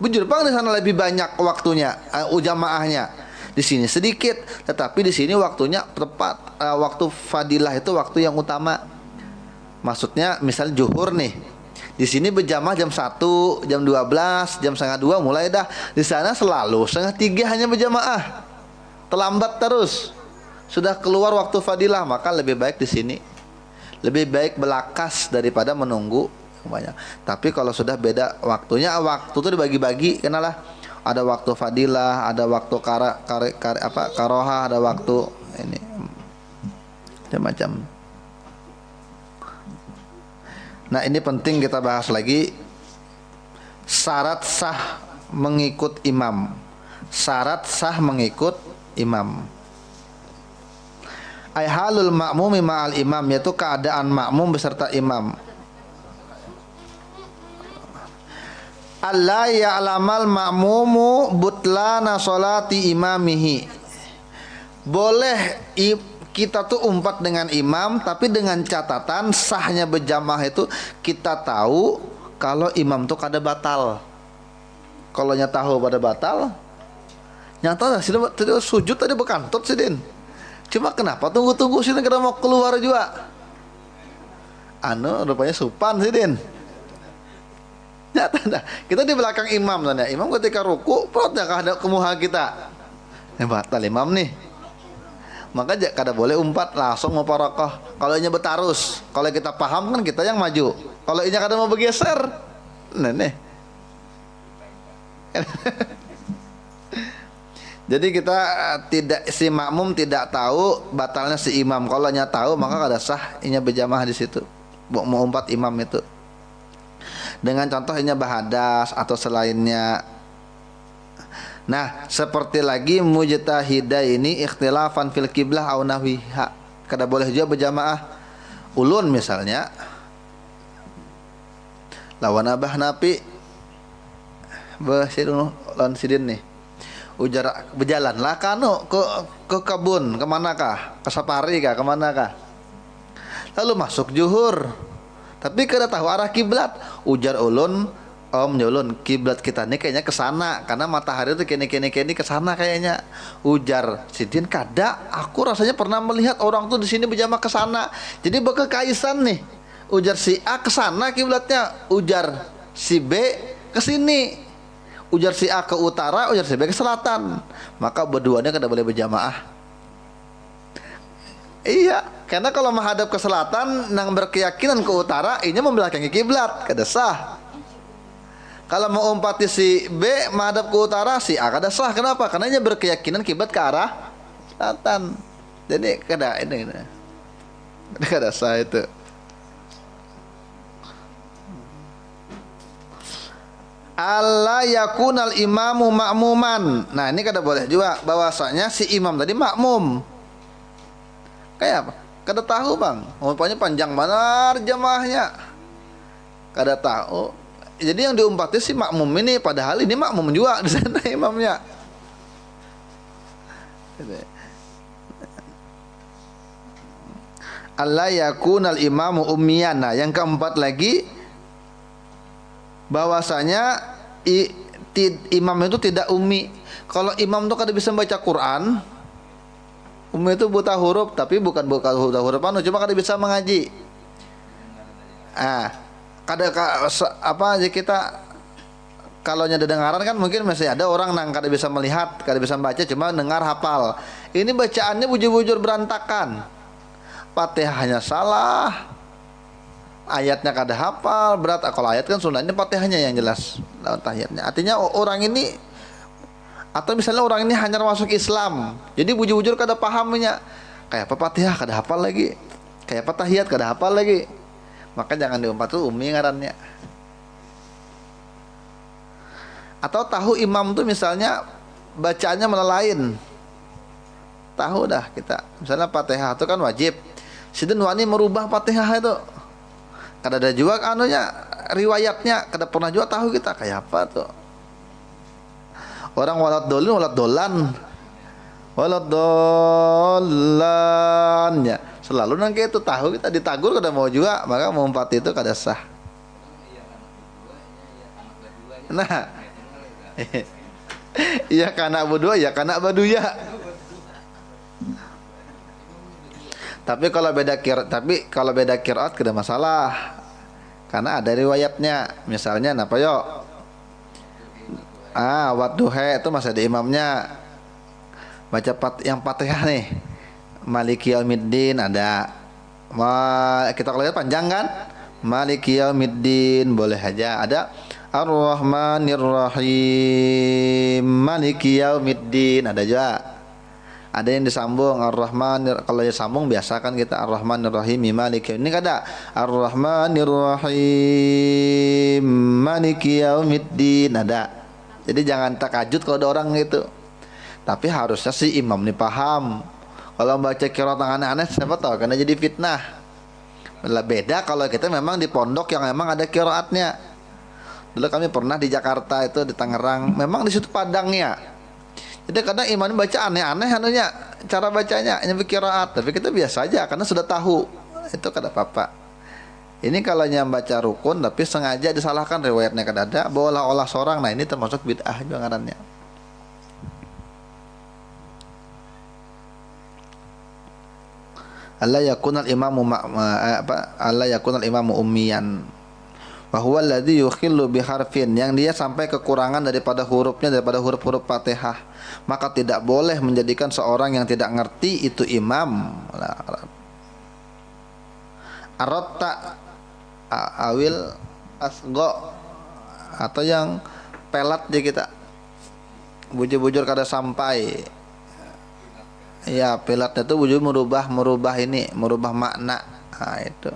Bujur Bang di sana lebih banyak waktunya jamaahnya. Di sini sedikit, tetapi di sini waktunya tepat. Waktu fadilah itu waktu yang utama. Maksudnya misalnya zuhur nih. Di sini berjamaah jam 1, jam 12, jam setengah 2 mulai dah. Di sana selalu setengah 3 hanya berjamaah. Terlambat terus. Sudah keluar waktu fadilah, maka lebih baik di sini. Lebih baik belakas daripada menunggu banyak. Tapi kalau sudah beda waktunya, waktu itu dibagi-bagi, kenalah. Ada waktu fadilah, ada waktu karoha, ada waktu ini macam-macam. Nah, ini penting kita bahas lagi. Syarat sah mengikut imam. Syarat sah mengikut imam. Ai halul ma'mumi ma'al imam, yaitu keadaan makmum beserta imam. Allah ya'lamal ma'mumu butlana sholati imamihi. Boleh kita tuh umpat dengan imam, tapi dengan catatan sahnya berjamaah itu kita tahu kalau imam tuh kada batal. Kalau nya tahu pada batal, nyata sih sujud tadi bekantut sih Din. Cuma kenapa tunggu-tunggu sih negara mau keluar juga. Rupanya supan sih Din. Nyata dah. Kita di belakang imam tanda. Imam ketika ruku, perutnya ada kemuha kita. Batal imam nih. Maka kada boleh umpat langsung mau parokoh. Kalau inya betarus, kalau kita paham kan kita yang maju. Kalau inya kada mau bergeser, nih. Jadi kita si makmum tidak tahu batalnya si imam. Kalau nya tahu maka kada sah inya berjamaah di situ. Mau umpat imam itu. Dengan contoh inya bahadas atau selainnya. Nah, seperti lagi mujtahidah ini ikhtilafan fil qiblah au nahwiha. Kada boleh juga berjamaah. Ulun misalnya lawan abah napi besidun lawan sidin nih. Ujar berjalan lah kanu ke kebun, kemanakah? Ke safari kah? Kemanakah? Lalu masuk zuhur. Tapi kada tahu arah kiblat. Ujar ulun, Om Nyulun, kiblat kita nih kayaknya ke sana karena matahari itu kini ke sana kayaknya. Ujar Sidin, kada, aku rasanya pernah melihat orang tuh di sini berjamaah ke sana. Jadi berkekaisan nih. Ujar si A ke sana kiblatnya, ujar si B ke sini. Ujar si A ke utara, ujar si B ke selatan. Maka berduanya kada boleh berjamaah. Iya, karena kalau menghadap ke selatan nang berkeyakinan ke utara, ini membelakangi kiblat, kada sah. Kalau mau umpati si B menghadap ke utara, si A kada sah. Kenapa? Karena dia berkeyakinan kiblat ke arah selatan. Jadi kada ini. Kada sah itu. Allah yakunal imamu ma'muman. Nah, ini kada boleh juga bahwasanya si imam tadi makmum. Kayak apa? Kada tahu bang, umpamanya panjang benar jamaahnya. Kada tahu. Jadi yang diumpati si makmum ini, padahal ini makmum juga di sana imamnya. Allah yakunal imamu ummiyana. Yang keempat lagi, bahwasanya imam itu tidak ummi. Kalau imam itu kada bisa baca Quran, ummi itu buta huruf, tapi bukan buta huruf cuma kada bisa mengaji. Apa aja kita kalau nya dengaran kan mungkin masih ada orang nang kada bisa melihat, kada bisa baca, cuma dengar hafal. Ini bacaannya bujur-bujur berantakan. Fatihahnya salah. Ayatnya kada hafal, berat. Kalau ayat kan sunahnya Fatihahnya yang jelas lawan tahiyatnya. Artinya orang ini, atau misalnya orang ini hanya masuk Islam, jadi bujur-bujur kada pahamnya. Kayak apa Fatihah kada hafal lagi, kayak apa tahiyat kada hafal lagi. Maka jangan diumpat tuh ummi ngarannya. Atau tahu imam tuh misalnya bacaannya malah lain. Tahu dah kita. Misalnya Fatihah itu kan wajib. Sidin wani merubah Fatihah itu. Kada ada juga riwayatnya, kada pernah juga tahu kita kayak apa tuh. Orang walad dolan ya. Selalu nang itu tahu kita ditagur kada mau juga, maka mengumpat itu kada sah. Nah, iya kana berdua, ya kana baduya. Tapi kalau beda qiraat tidak masalah. Karena ada riwayatnya. Misalnya apa yo? Wadduha itu masih ada imamnya. Baca yang Fatihah nih. Maliki yaumiddin ada. Kita kalau lihat panjang kan? Maliki yaumiddin boleh aja. Ada Ar-Rahmanir Rahim Maliki yaumiddin ada juga. Ada yang disambung Ar-Rahmanir, kalau disambung biasa kan kita Ar-Rahmanir Rahim Maliki. Ini kada Ar-Rahmanir Rahim Maliki yaumiddin ada. Jadi jangan takajud kalau ada orang gitu. Tapi harusnya si imam nih paham. Kalau baca qiraat aneh-aneh siapa tahu karena jadi fitnah. Beda kalau kita memang di pondok yang memang ada qiraatnya. Dulu kami pernah di Jakarta itu di Tangerang, memang di situ padangnya. Jadi kadang imam baca aneh-aneh anunya, cara bacanya nyampe qiraat, tapi kita biasa aja karena sudah tahu. Itu kada apa-apa. Ini kalau baca rukun tapi sengaja disalahkan riwayatnya kada ada, olah seorang. Nah, ini termasuk bid'ah juga ngarannya. Allah yakunal imamu ummiyan wa huwa alladhi yukhillu biharfin, yang dia sampai kekurangan daripada huruf-huruf Fatihah, maka tidak boleh menjadikan seorang yang tidak ngerti itu imam. Aratta awil asgo, atau yang pelat je kita bujur-bujur kada sampai. Ya, pelatnya itu bujur merubah makna. Nah, itu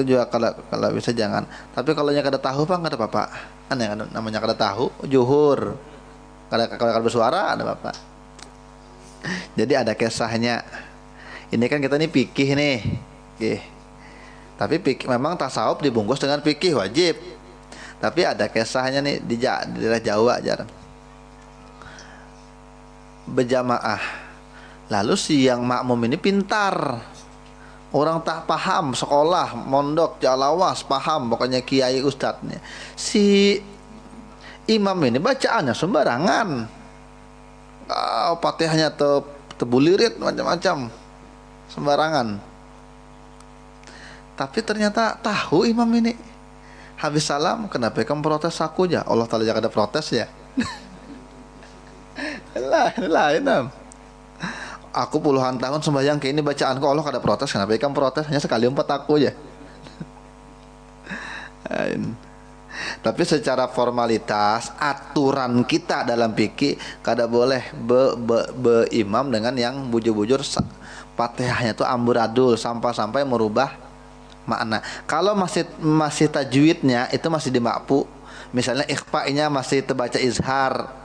juga kalau bisa jangan. Tapi kalau nya kada tahu Pak, kada apa-apa. Kan yang namanya kada tahu juhur. Kada bersuara ada apa-apa. Jadi ada kisahnya. Ini kan kita nih fikih nih. Oke. Tapi fikih memang tasawuf dibungkus dengan fikih wajib. Tapi ada kisahnya nih di daerah Jawa jarang. Berjamaah. Lalu si yang makmum ini pintar. Orang tak paham, sekolah, mondok, jalawas, paham, pokoknya kiai ustadznya. Si imam ini bacaannya sembarangan. Fatihahnya tebulirit macam-macam. Sembarangan. Tapi ternyata tahu imam ini. Habis salam, kenapa kamu protes aku aja? Allah Ta'ala jangan ada protes ya. Lah. Aku puluhan tahun sembahyang kayak ini bacaanku Allah kada protes, kenapa ikan protes? Hanya sekali 4 aku aja. Tapi secara formalitas aturan kita dalam fikih kada boleh imam dengan yang bujur-bujur Fatihahnya itu amburadul sampai merubah makna. Kalau masih tajwidnya itu masih dimakpu. Misalnya ikhfa-nya masih terbaca izhar.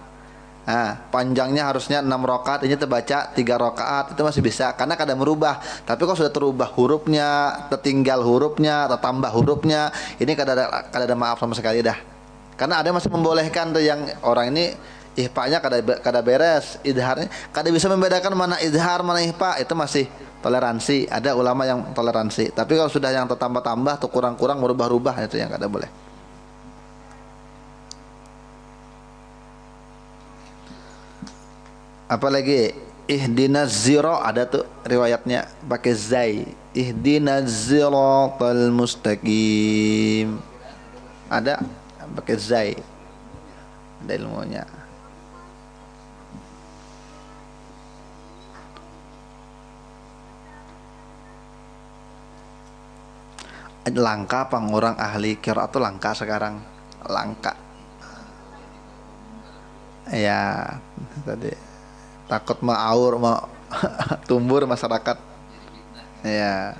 Nah, panjangnya harusnya 6 rakaat, ini terbaca 3 rakaat, itu masih bisa karena kadang merubah. Tapi kalau sudah terubah hurufnya, tertinggal hurufnya atau tambah hurufnya, ini kadang ada maaf sama sekali dah. Karena ada yang masih membolehkan tuh yang orang ini ihfa-nya kada beres, idharnya kada bisa membedakan mana idhar mana ihfa, itu masih toleransi. Ada ulama yang toleransi. Tapi kalau sudah yang tertambah-tambah atau kurang-kurang merubah-rubah, itu yang kada boleh. Apalagi ihdinas zira, ada tuh riwayatnya pakai zai, ihdinas ziratal mustaqim, ada pakai zai, ada ilmunya. Langka pang orang ahli qiraat tuh langka sekarang, langka ya. Tadi takut mau tumbur masyarakat ya.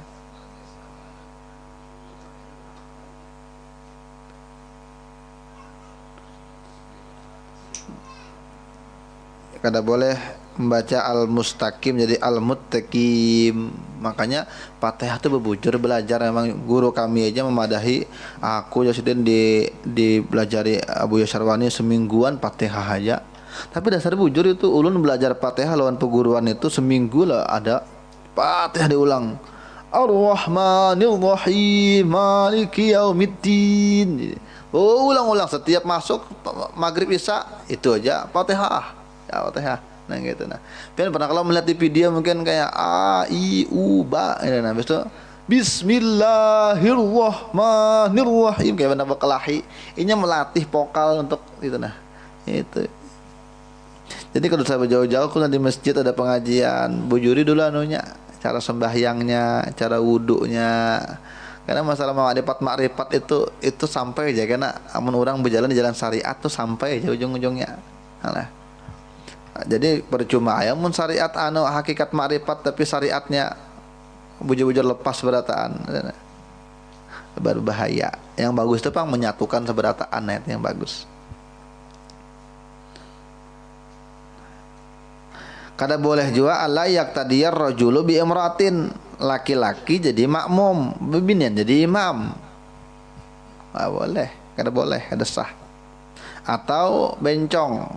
Kada boleh membaca al-mustaqim jadi al-muttaqim. Makanya Fatihah itu berbujur belajar. Memang guru kami aja memadahi aku Yasidin di belajari Abu Yasarwani semingguan Fatihah aja. Tapi dasar bujur itu ulun belajar Fatihah lawan peguruan itu seminggu lah ada Fatihah diulang. Ar-Rahmanir Rahim Maliki Yaumiddin. Ulang-ulang setiap masuk maghrib isya itu aja Fatihah. Ya Fatihah. Nah gitu. Nah, Pian pernah kalau melihat di video mungkin kayak a i u ba, nah habis itu Bismillahirrahmanirrahim kayak mana berkelahi. Ini melatih vokal untuk itu nah. Itu. Jadi kalau saya jauh-jauh kalau di masjid ada pengajian, bujuri dulu anunya, cara sembahyangnya, cara wudunya. Karena masalah makrifat itu sampai aja karena amun orang berjalan di jalan syariat tuh sampai aja ujung-ujungnya. Nah, jadi percuma ya mun syariat hakikat makrifat tapi syariatnya bujur-bujur lepas seberataan baru bahaya. Yang bagus itu pang menyatukan seberataan itu yang bagus. Kada boleh juga Allah yaktadiyar rajulu bi imratin, laki-laki jadi makmum, binian jadi imam. Nggak boleh, kada boleh, kada sah. Atau bencong.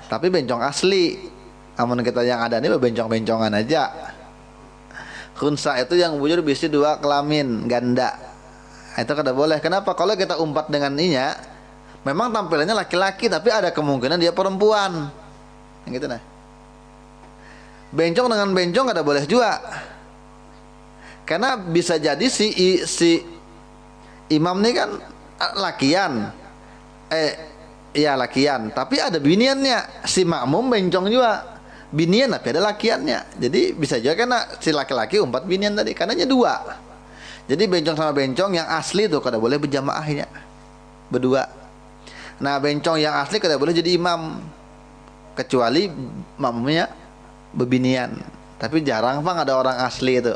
Tapi bencong asli. Amun kita yang ada ini bencong-bencongan aja. Khunsa itu yang bujur bisi dua kelamin ganda. Itu kada boleh. Kenapa? Kalau kita umpat dengan inya, memang tampilannya laki-laki tapi ada kemungkinan dia perempuan. Yang gitu nah. Bencong dengan bencong kada boleh juga. Karena bisa jadi si imam ini kan lakian. Iya lakian, tapi ada biniannya. Si makmum bencong juga. Binian tapi ada lakiannya. Jadi bisa juga karena si laki-laki umpat binian tadi, karenanya dua. Jadi bencong sama bencong yang asli tuh kada boleh berjamaahnya. Berdua. Nah, bencong yang asli kada boleh jadi imam. Kecuali makmumnya bebinian. Tapi jarang bang ada orang asli itu.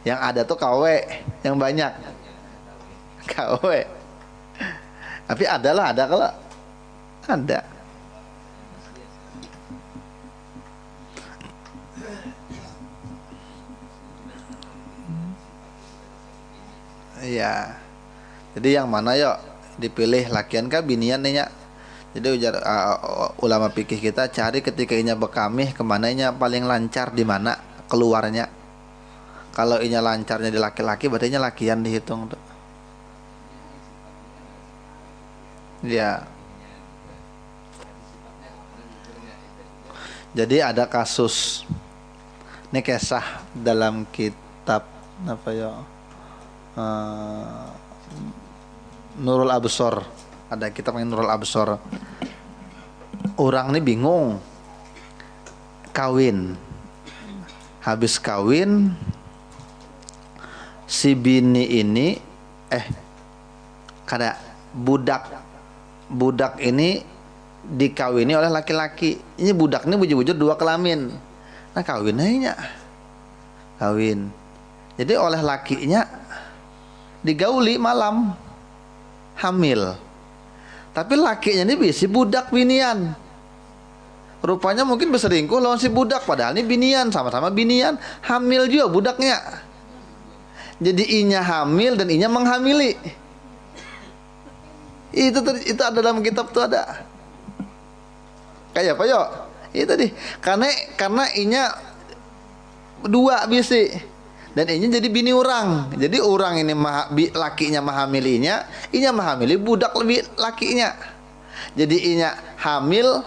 Yang ada tuh KW yang banyak. KW. Tapi ada kalau ada. Iya. Jadi yang mana yuk dipilih lakian kah binian nih ya. Jadi ujar ulama fikih kita cari ketika inya bekamih kemana inya paling lancar di mana keluarnya. Kalau inya lancarnya di laki-laki berarti inya lakian dihitung tuh. Ya. Jadi ada kasus ini kisah dalam kitab apa ya? Nurul Absor. Ada kitab yang Nurul Absor. Orang ini bingung kawin. Habis kawin si bini ini kada budak ini dikawini oleh laki-laki. Ini budak ini bujur-bujur dua kelamin. Nah kawin aja. Kawin. Jadi oleh lakinya digauli malam hamil. Tapi lakinya ini bisi budak binian. Rupanya mungkin berselingkuh lawan si budak padahal ini binian, sama-sama binian, hamil juga budaknya. Jadi inya hamil dan inya menghamili. Itu ada dalam kitab tuh ada. Kayak apa yo? Itu tadi. Karena inya dua bisi. Dan ini jadi bini orang. Jadi orang ini lakinya menghamilinya, inya menghamili budak lebih lakinya. Jadi inya hamil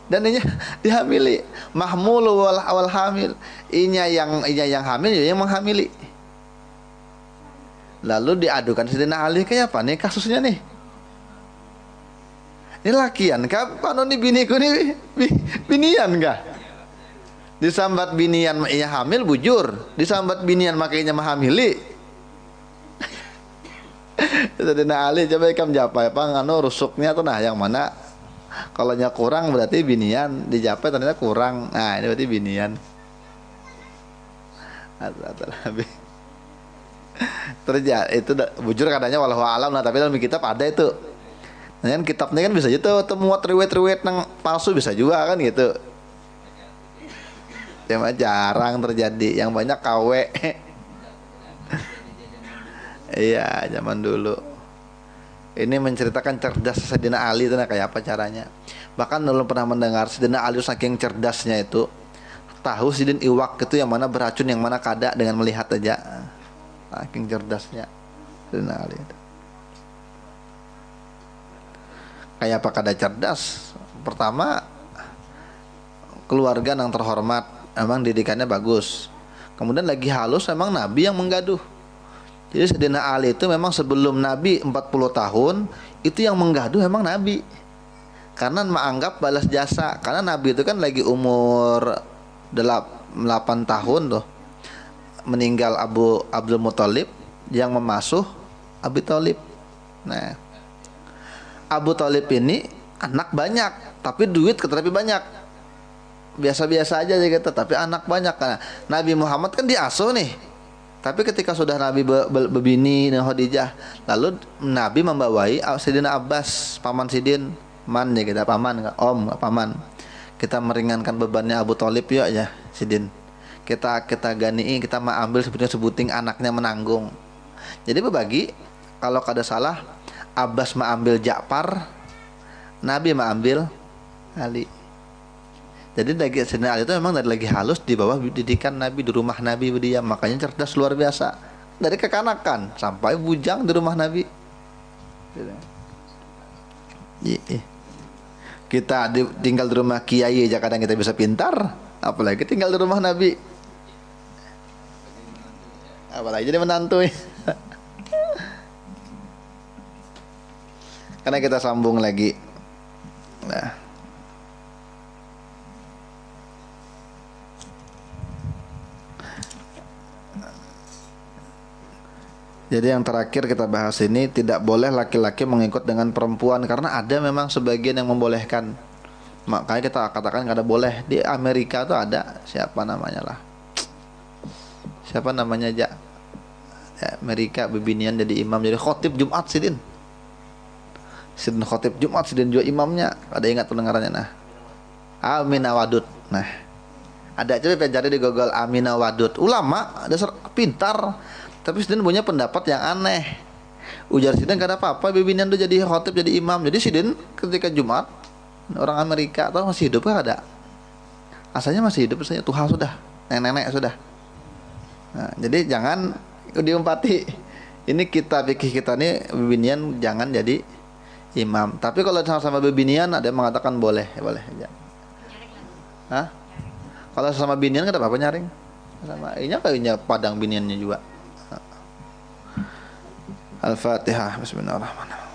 dan inya dihamili. Mahmulu wal hamil. Inya yang hamil, inya yang menghamili. Lalu diadukan Sayyidina Ali kayak apa nih kasusnya nih? Ini lakian kapan nih biniku nih binian kah? Disambat binian ia hamil bujur, disambat binian makanya menghamili. Sayyidina Ali coba ikam japa apa nganu rusuknya tuh nah yang mana kalau nya kurang berarti binian, dijapa ternyata kurang. Nah, ini berarti binian. Terjadi itu bujur katanya wallahu alam nah tapi dalam kitab ada itu. Nah, kan kitabnya kan bisa gitu temuat riwayat-riwayat nang palsu bisa juga kan gitu. Cuma jarang terjadi, yang banyak KW. Iya, zaman dulu. Ini menceritakan cerdas Sayyidina Ali itu nah, kayak apa caranya. Bahkan dulu pernah mendengar Sayyidina Ali saking cerdasnya itu tahu sidin iwak itu yang mana beracun yang mana kada dengan melihat aja. Saking cerdasnya Sayyidina Ali itu. Kayak apa kada cerdas? Pertama keluarga yang terhormat, memang didikannya bagus. Kemudian lagi halus memang Nabi yang menggaduh. Jadi Sayyidina Ali itu memang sebelum Nabi 40 tahun itu yang menggaduh memang Nabi. Karena menganggap balas jasa. Karena Nabi itu kan lagi umur 8 tahun tuh. Meninggal Abdul Muthalib yang memasuh Abi Thalib. Nah, Abu Thalib ini anak banyak, tapi duit tetapi banyak. Biasa-biasa aja gitu, tapi anak banyak. Karena Nabi Muhammad kan diasuh nih. Tapi ketika sudah Nabi berbini dengan Khadijah, lalu Nabi membawai Sayyidina Abbas, paman Sidin, man ya kita paman, om, paman. Kita meringankan bebannya Abu Thalib yuk ya, Sidin. Kita ganiin, kita mau ambil sebuting anaknya menanggung. Jadi berbagi, kalau kada salah Abbas mau ambil Ja'far, Nabi mau ambil Ali. Jadi lagi Sayyidina Ali itu memang dari lagi halus di bawah didikan Nabi, di rumah Nabi berdiam, makanya cerdas luar biasa. Dari kekanakan sampai bujang di rumah Nabi. Kita tinggal di rumah kiai aja kadang kita bisa pintar, apalagi tinggal di rumah Nabi. Apalagi jadi menantu. Karena kita sambung lagi. Nah, jadi yang terakhir kita bahas ini, tidak boleh laki-laki mengikut dengan perempuan, karena ada memang sebagian yang membolehkan. Makanya kita katakan kada boleh. Di Amerika tuh ada, siapa namanya lah, siapa namanya aja, ya, Amerika bebinian jadi imam, jadi khotib Jumat Sidin khotib Jumat, Sidin juga imamnya. Ada ingat pendengarannya? Nah, Aminah Wadud. Nah, ada coba cari di Google Aminah Wadud. Ulama dasar pintar, tapi Sidin punya pendapat yang aneh. Ujar Sidin kada apa-apa bebinian tuh jadi khotib, jadi imam. Jadi Sidin ketika Jumat, orang Amerika atau masih hidup ada? Asalnya masih hidup, misalnya Tuhan sudah, nenek-nenek sudah. Nah, jadi jangan diumpati. Ini kita pikir kita nih bebinian jangan jadi imam. Tapi kalau sama-sama bebinian ada yang mengatakan boleh, ya boleh aja. Hah? Kalau sama binian kan apa nyaring? Sama ini kayaknya padang biniannya juga. Al-Fatihah. Bismillahirrahmanirrahim.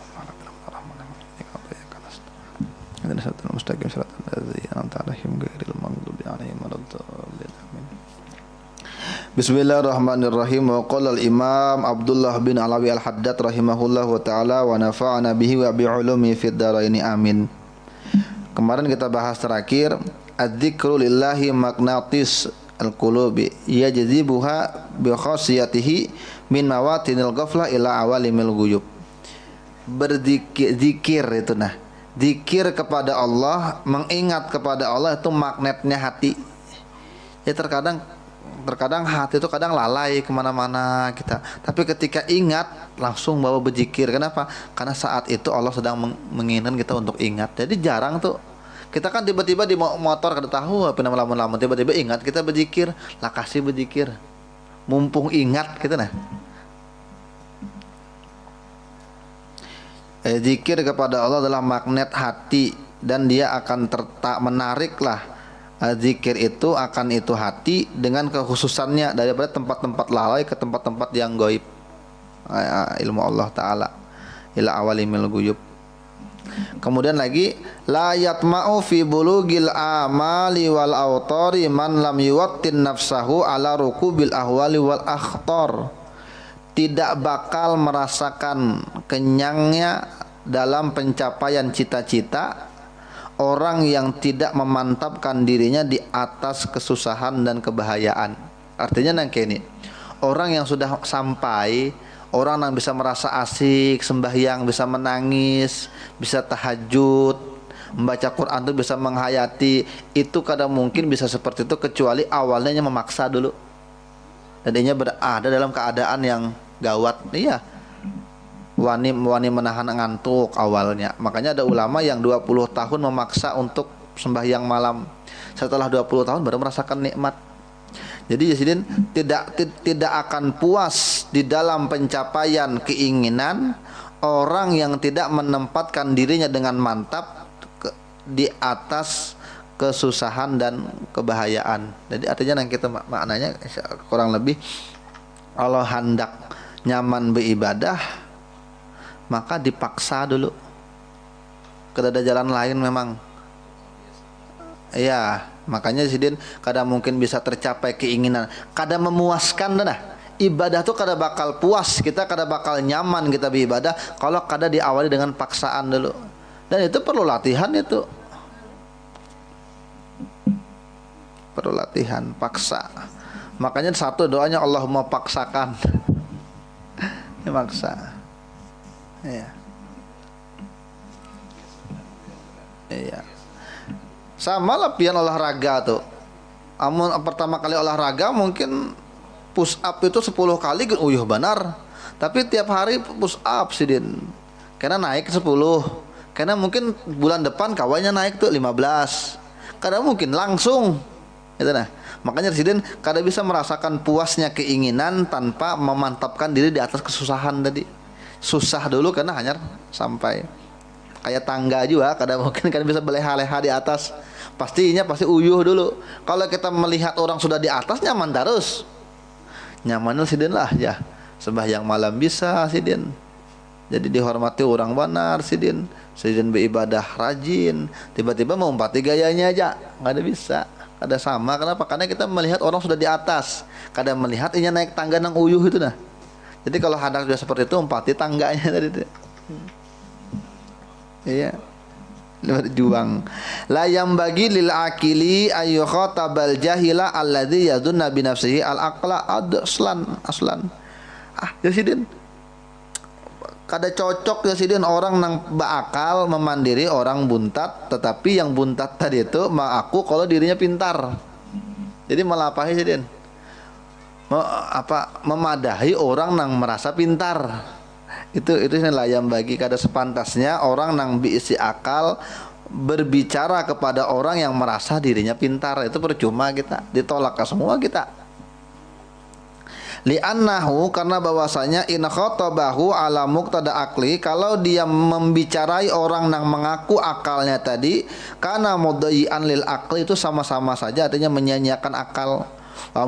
Bismillahirrahmanirrahim. Wa qala al-Imam Abdullah bin Alawi al-Haddad rahimahullah wa ta'ala wa nafa'ana bihi wa bi'ulumi fid dharaini amin. Kemarin kita bahas terakhir, adzikru lillahi magnatis al-qulubi yajzibuha bi khasiyatihi min mawatinil ghaflah ila awalimil ghuyub. Berzikir itu nah. Zikir kepada Allah, mengingat kepada Allah itu magnetnya hati. Ya terkadang hati itu kadang lalai kemana-mana kita. Tapi ketika ingat langsung bawa berzikir. Kenapa? Karena saat itu Allah sedang menginginkan kita untuk ingat. Jadi jarang tuh. Kita kan tiba-tiba di motor kada tahu apa nama lamun-lamun tiba-tiba ingat kita berzikir, lah kasih berzikir. Mumpung ingat kita nah. Zikir kepada Allah adalah magnet hati dan dia akan menariklah zikir itu akan itu hati dengan kekhususannya daripada tempat-tempat lalai ke tempat-tempat yang gaib, ilmu Allah Ta'ala ila awalimil ghuyub. Kemudian lagi la yatma'u fi bulugil amali wal awtari man lam yuwattin nafsahu ala rukubil ahwali wal akhtar. Tidak bakal merasakan kenyangnya dalam pencapaian cita-cita orang yang tidak memantapkan dirinya di atas kesusahan dan kebahayaan. Artinya nang kene, orang yang sudah sampai, orang yang bisa merasa asik sembahyang, bisa menangis, bisa tahajud, membaca Quran itu bisa menghayati, itu kadang mungkin bisa seperti itu kecuali awalnya memaksa dulu. Dan dia berada dalam keadaan yang gawat. Iya. Wani menahan ngantuk awalnya. Makanya ada ulama yang 20 tahun memaksa untuk sembahyang malam. Setelah 20 tahun baru merasakan nikmat. Jadi Sidin tidak akan puas di dalam pencapaian keinginan orang yang tidak menempatkan dirinya dengan mantap di atas kesusahan dan kebahayaan. Jadi artinya yang kita maknanya kurang lebih kalau hendak nyaman beribadah maka dipaksa dulu. Kada ada jalan lain memang. Iya, makanya sidin kada mungkin bisa tercapai keinginan, kada memuaskan dah. Ibadah tuh kada bakal puas, kita kada bakal nyaman kita beribadah kalau kada diawali dengan paksaan dulu. Dan itu perlu latihan itu. Perlu latihan, paksa. Makanya satu doanya Allahumma paksakan. Ini maksa. Iya. Iya. Sama lah pian olahraga tuh. Amun pertama kali olahraga mungkin push up itu 10 kali uyuh benar. Tapi tiap hari push up sidin. Karena naik 10. Karena mungkin bulan depan kawannya naik tuh 15. Karena mungkin langsung. Itu nah. Makanya Residen kada bisa merasakan puasnya keinginan tanpa memantapkan diri di atas kesusahan tadi. Susah dulu karena hanya sampai kayak tangga juga, kada mungkin kan bisa beleha-leha di atas. Pasti uyuh dulu. Kalau kita melihat orang sudah di atas nyaman terus. Nyaman Residen lah ya. Sembahyang malam bisa Residen. Jadi dihormati orang benar Residen beribadah rajin. Tiba-tiba mau umpati gayanya aja, nggak ada bisa. Ada sama, kenapa? Karena kita melihat orang sudah di atas, kadang melihat ini naik tangga nang uyuh itu nah. Jadi kalau hendak sudah seperti itu umpati tangganya tadi itu. Iya. Berjuang. La yang bagi lil akili ayu khatabal jahila alladzi yadunna bi nafsihi al aqla aslan. Sidin. Kada cocok sidin orang nang beakal memandiri orang buntat, tetapi yang buntat tadi itu mengaku kalau dirinya pintar. Jadi melapahi sidin. Memadahi orang nang merasa pintar. Itu layam bagi kada sepantasnya orang nang biisi akal berbicara kepada orang yang merasa dirinya pintar. Itu percuma kita, ditolak semua kita. Li'annahu, karena bahwasanya in khatabahu ala muqtada akli, kalau dia membicarai orang yang mengaku akalnya tadi, karena mudayyan lil akli, itu sama-sama saja artinya menyanyiakan akal,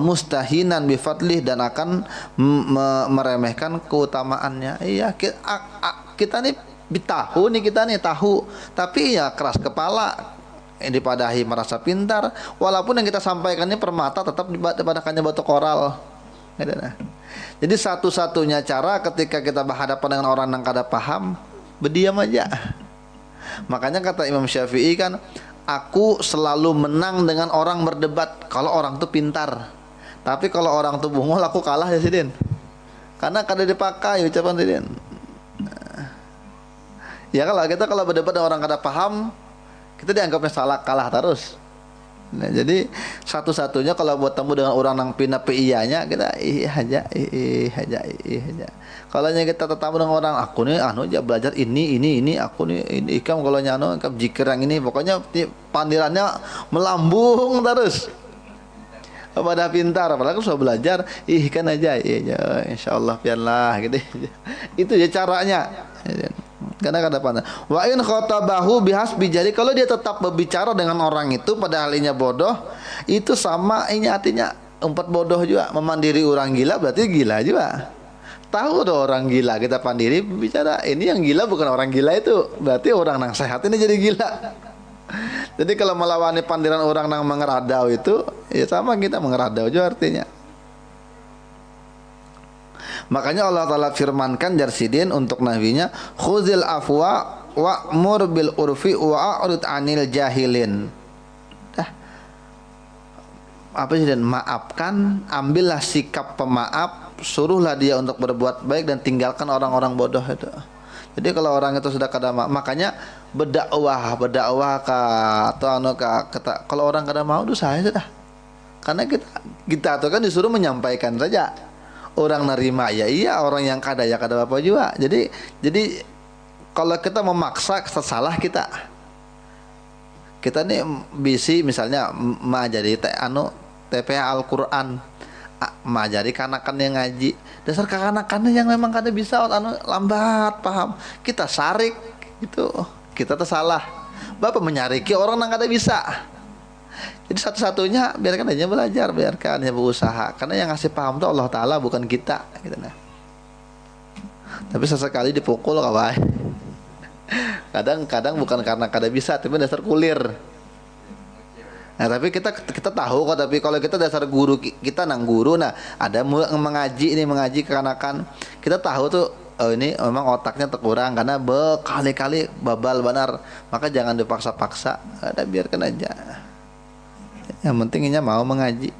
mustahinan bi fadlih, dan akan meremehkan keutamaannya. Iya, kita nih tahu, tapi ya keras kepala, yang dipadahi merasa pintar, walaupun yang kita sampaikan ini permata tetap dipadakannya batu koral. Jadi satu-satunya cara ketika kita berhadapan dengan orang yang kada paham, berdiam aja. Makanya kata Imam Syafi'i kan, aku selalu menang dengan orang berdebat kalau orang tuh pintar. Tapi kalau orang tuh bungul, aku kalah ya Sidin. Karena kada dipakai ucapan Sidin. Ya kalau berdebat dengan orang kada paham, kita dianggapnya salah, kalah terus. Nah, jadi satu-satunya kalau bertemu dengan orang yang pina iyanya, kita aja. Kalau kita tetap dengan orang, aku nih aja belajar ini aku nih ini ikam, kalau nyano ikam jikir yang ini, pokoknya pandirannya melambung terus. Pada pintar, apalagi sudah belajar, kan aja, insyaallah pianlah gitu. Itu ya caranya. Karena kada pandai. Wa in khatabahu bihasbi, jadi kalau dia tetap berbicara dengan orang itu padahal inya bodoh, itu sama ini artinya umpat bodoh juga. Memandiri orang gila berarti gila juga. Tahu dong orang gila, kita pandiri bicara ini yang gila bukan orang gila itu, berarti orang yang sehat ini jadi gila. Jadi kalau melawani pandiran orang yang mengeradau itu, ya sama kita mengeradau juga artinya. Makanya Allah Ta'ala firmankan Jarsidin untuk nabinya, khuzil afwa wa'mur bil urfi wa'arid anil jahilin. Apa sih? Dan maafkan, ambillah sikap pemaaf, suruhlah dia untuk berbuat baik dan tinggalkan orang-orang bodoh itu. Jadi kalau orang itu sudah kada mau, makanya berdakwah kalau orang kada mau itu saya sudah. Karena kita tuh kan disuruh menyampaikan saja. Orang nerima ya iya, orang yang kada ya kada apa juga. Jadi kalau kita memaksa, salah kita. Kita nih bisi misalnya mengajari TPA Al-Qur'an, mengajari kanakan yang ngaji. Dasar kanakannya yang memang kada bisa lambat paham. Kita sarik itu, kita tersalah. Bapak menyariki orang yang kada bisa. Jadi satu-satunya biarkan aja belajar, biarkan aja berusaha. Karena yang ngasih paham tuh Allah Ta'ala, bukan kita gitu nah. Tapi sesekali dipukul kawan. Kadang-kadang bukan karena kada bisa, tapi dasar kulir. Nah tapi kita tahu kok, tapi kalau kita dasar guru kita nang guru, nah ada mengaji ini, mengaji kekanakan, kita tahu tuh oh ini memang otaknya terkurang karena berkali-kali babal benar, maka jangan dipaksa-paksa, ada biarkan aja. Yang pentingnya mau mengaji.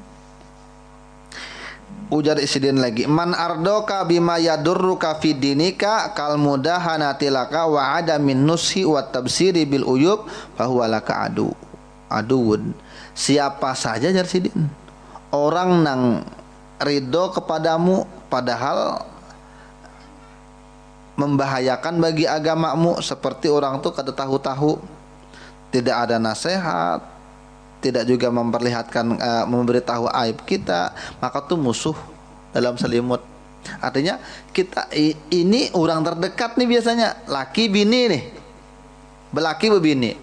Ujar Isidin lagi, man ardoka bima yadurruka fi dinika kal mudahanati laka wa adamin nushi wa tabsiri bil uyub fa huwa laka aduun. Siapa saja jar Sidin orang nang ridho kepadamu padahal membahayakan bagi agamamu, seperti orang tuh kada tahu-tahu, tidak ada nasihat, tidak juga memperlihatkan memberitahu aib kita, maka tuh musuh dalam selimut. Artinya kita ini orang terdekat nih, biasanya laki bini nih, belaki bebini,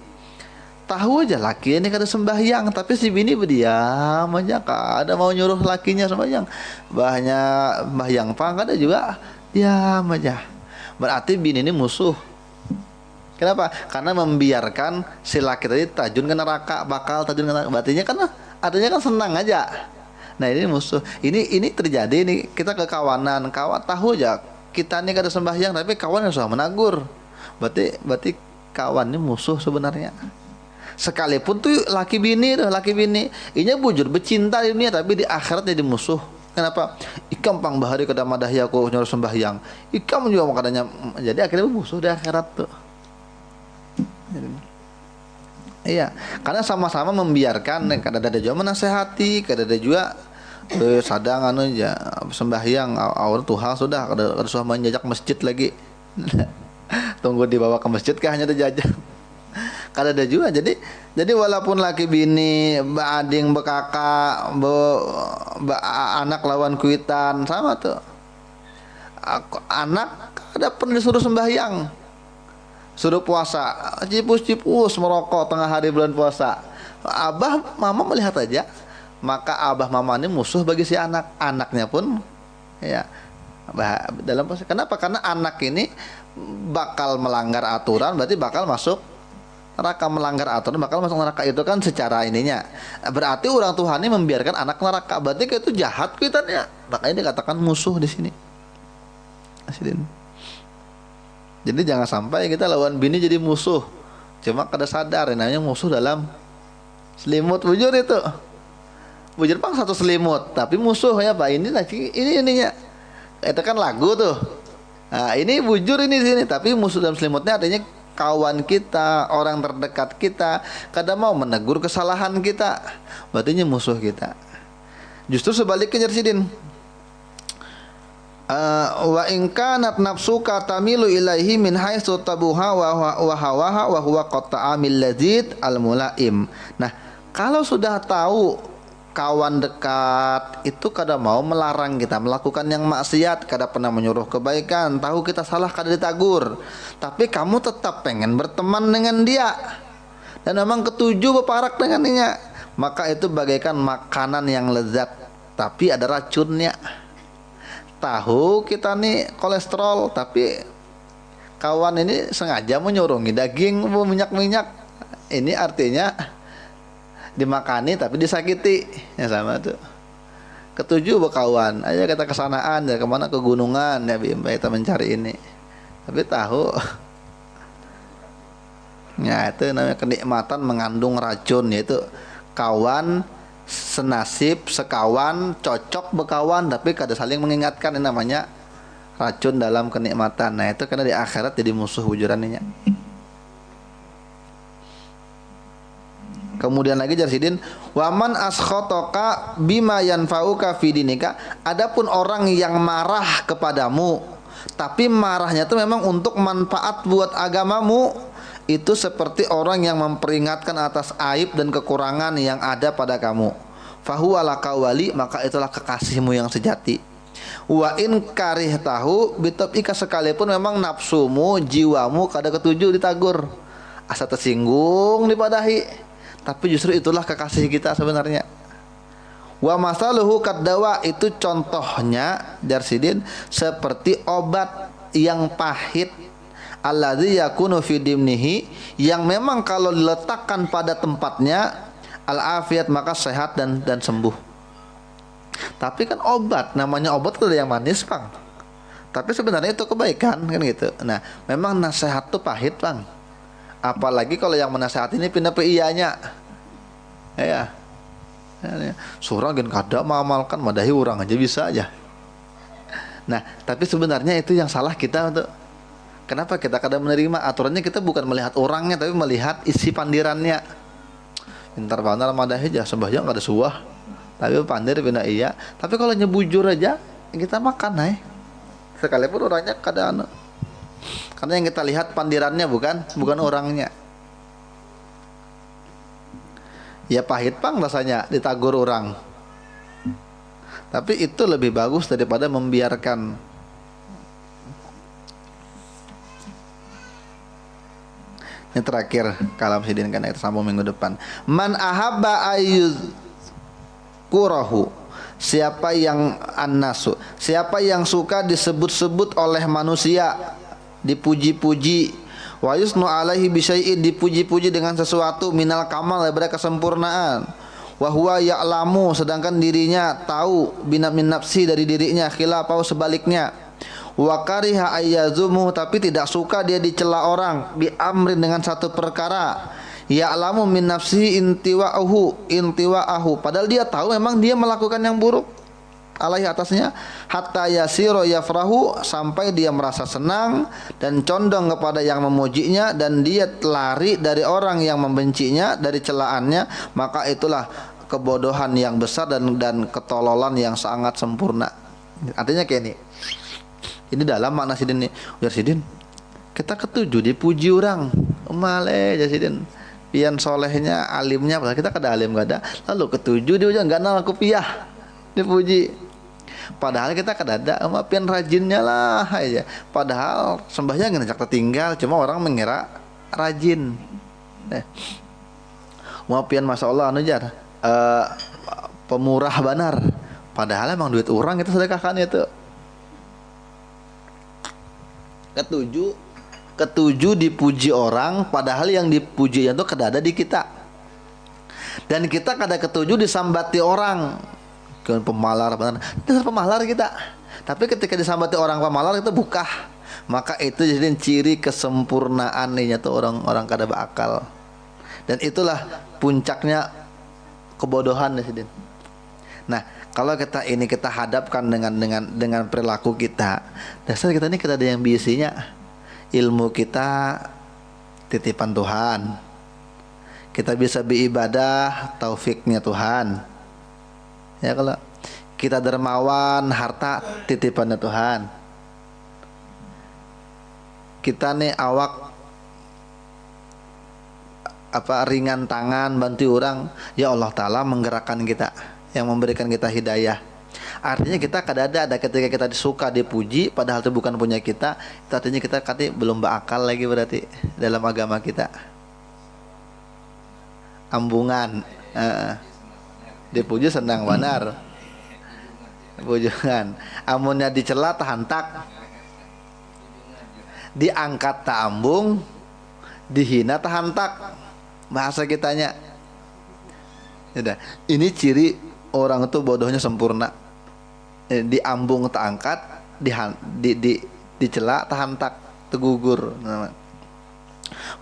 tahu aja laki ini kada sembahyang, tapi si bini berdiam aja, kada mau nyuruh lakinya sembahyang, sembahyang pang kada juga diam aja. Berarti bini ini musuh. Kenapa? Karena membiarkan si laki tadi tajun ke neraka, bakal tajun ke neraka. Berartinya kan artinya kan senang aja. Nah ini musuh. Ini terjadi nih, kita ke kawanan, kawan tahu aja kita ini kada sembahyang, tapi kawan yang sudah menegur. Berarti kawan ini musuh sebenarnya. Sekalipun tuh laki bini, inya bujur bercinta di dunia, tapi di akhirat jadi musuh. Kenapa? Ikam pang bahari kada madahi aku nyuruh sembahyang, ikam juga makadanya, jadi akhirnya musuh di akhirat tuh. Iya, karena sama-sama membiarkan, kada ada juga menasehati, kada ada juga sadang anu ya sembahyang awal Tuhan sudah kada suah menjajak masjid lagi. Tunggu dibawa ke masjid kah hanya dijajak. Kada ada juga. Jadi walaupun laki bini, ading bekakak, anak lawan kuitan sama tuh. Anak kada pernah disuruh sembahyang, suruh puasa, cipus merokok tengah hari bulan puasa. Abah mama melihat aja, maka abah mama ini musuh bagi si anak. Anaknya pun ya dalam proses. Kenapa? Karena anak ini bakal melanggar aturan, berarti bakal masuk neraka. Melanggar aturan bakal masuk neraka, itu kan secara ininya. Berarti orang Tuhan ini membiarkan anak neraka, berarti itu jahat kuitannya. Makanya dikatakan musuh di sini. Asidin. Jadi jangan sampai kita lawan bini jadi musuh, cuma kada sadar namanya musuh dalam selimut. Bujur itu, bujur pang satu selimut, tapi musuh ya Pak. Ini ininya. Itu kan lagu tuh. Nah, ini bujur ini sini, tapi musuh dalam selimutnya artinya kawan kita, orang terdekat kita, kadang mau menegur kesalahan kita, berarti musuh kita. Justru sebaliknya Sidin, wa in kanat nafsuka tamilu ilaihi min haitsu tabuha wa hawaha wa huwa qata'amil ladzid al mulaim. Nah, kalau sudah tahu kawan dekat itu kada mau melarang kita melakukan yang maksiat, kada pernah menyuruh kebaikan, tahu kita salah kada ditagur, tapi kamu tetap pengen berteman dengan dia dan memang ketujuh berparak dengannya, maka itu bagaikan makanan yang lezat tapi ada racunnya. Tahu kita nih kolesterol, tapi kawan ini sengaja menyurungi daging minyak-minyak, ini artinya dimakani tapi disakiti, ya sama tuh. Ketujuh berkawan aja kita kesanaan ya, kemana ke gunungan ya kita mencari ini, tapi tahu ya itu namanya kenikmatan mengandung racun, yaitu kawan senasib, sekawan, cocok berkawan tapi kada saling mengingatkan, ini namanya racun dalam kenikmatan. Nah itu karena di akhirat jadi musuh wujurannya. Kemudian lagi Jarsidin, waman askhotaka bima yanfa'uka fi dinika. Adapun orang yang marah kepadamu, tapi marahnya itu memang untuk manfaat buat agamamu, itu seperti orang yang memperingatkan atas aib dan kekurangan yang ada pada kamu. Fahuwa laka wali, maka itulah kekasihmu yang sejati. Wa in karihtahu bitobika, sekalipun memang nafsumu, jiwamu kada ketujuh ditagur, asa tersinggung dipadahi, tapi justru itulah kekasih kita sebenarnya. Wa masaluhu kaddawa, itu contohnya Jarsidin seperti obat yang pahit, alladzi yakunu fi dimnihi, yang memang kalau diletakkan pada tempatnya al-afiyat, maka sehat dan sembuh. Tapi kan obat, namanya obat itu yang manis, Bang. Tapi sebenarnya itu kebaikan kan gitu. Nah, memang nasihat tuh pahit, Bang. Apalagi kalau yang menasehati ini pindah pe iyanya. Ya. Surah gen kada mengamalkan madahi orang aja bisa aja. Nah, tapi sebenarnya itu yang salah kita untuk kenapa kita kadang menerima aturannya, kita bukan melihat orangnya tapi melihat isi pandirannya. Pintar benar madahi aja, sembahyang ada suah. Tapi pandir bina iya. Tapi kalau nyebujur aja kita makan sekalipun orangnya kadang karena yang kita lihat pandirannya bukan orangnya. Ya pahit, Bang, rasanya ditagur orang. Tapi itu lebih bagus daripada membiarkan. Ini terakhir kalam sidin, kan kita sambung minggu depan. Man ahabba ayyuz kurahu, siapa yang annasu, siapa yang suka disebut-sebut oleh manusia, dipuji-puji, wa yusnu alaihi bisyai'in, dipuji-puji dengan sesuatu, minal kamal, daripada kesempurnaan, wa huwa ya'lamu, sedangkan dirinya tahu, min nafsi, dari dirinya, khilafau, sebaliknya, wa kariha ayyazumu, tapi tidak suka dia dicela orang, bi amrin, dengan satu perkara, ya'lamu min nafsi intiwa'ahu, padahal dia tahu memang dia melakukan yang buruk alaihi, atasnya, hatta yasiro yafrahu, sampai dia merasa senang dan condong kepada yang memujinya, dan dia lari dari orang yang membencinya, dari celaannya, maka itulah kebodohan yang besar dan ketololan yang sangat sempurna. Artinya kayak ini dalam makna sidin nih, Jarsidin, kita ketujuh dipuji orang male Jarsidin, pian solehnya, alimnya, padahal kita kada alim kada, lalu ketujuh dia nggak nal kopiah dipuji, padahal kita kada ada, pian rajinnya lah aja, padahal sembahyang ngajak tertinggal, cuma orang mengira rajin. Pian masya Allah jar pemurah banar, padahal emang duit orang kita sedekahkan itu. Ketujuh dipuji orang, padahal yang dipuji itu kada ada di kita. Dan kita kada ketujuh disambati orang, kan pemalar benar, itu pemalar kita. Tapi ketika disambati orang pemalar itu bukah, maka itu jadi ciri kesempurnaannya tuh orang-orang kada berakal. Dan itulah puncaknya kebodohan Sidin. Nah, kalau kita hadapkan dengan perilaku kita, dasar kita ini kita ada yang biasinya. Ilmu kita titipan Tuhan, kita bisa beribadah taufiknya Tuhan. Ya, kalau kita dermawan, harta titipannya Tuhan. Kita nih awak ringan tangan bantu orang, ya Allah Ta'ala menggerakkan kita, yang memberikan kita hidayah. Artinya kita ada ketika kita disuka, dipuji, padahal itu bukan punya kita, itu artinya kita belum berakal lagi berarti dalam agama kita. Ambungan, dipuji senang benar, pujukan. Amunnya dicela tahantak, diangkat tak ambung, dihina tahantak, bahasa kitanya. Udah, ini ciri orang itu bodohnya sempurna. Diambung tak angkat, dicela tahantak, tegugur.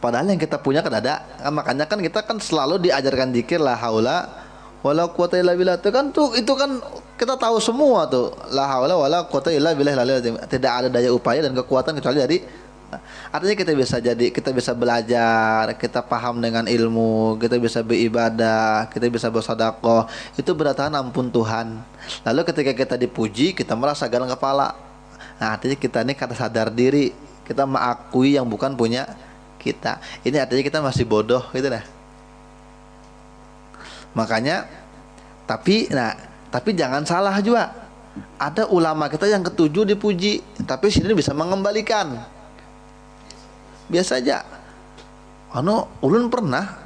Padahal yang kita punya kan ada. Makanya kan kita kan selalu diajarkan zikir la haula wala quwata illa billah. Itu kan kita tahu semua tuh, la haula wala quwata illa billah. Tidak ada daya upaya dan kekuatan kecuali dari. Artinya kita bisa belajar, kita paham dengan ilmu, kita bisa beribadah, kita bisa bersedekah. Itu berdatangkan ampun Tuhan. Lalu ketika kita dipuji, kita merasa galang kepala. Nah, artinya kita ini kata sadar diri, kita mengakui yang bukan punya kita. Ini artinya kita masih bodoh gitu nah. Makanya tapi jangan salah juga. Ada ulama kita yang ketujuh dipuji, tapi sini bisa mengembalikan. Biasa aja. Ulun pernah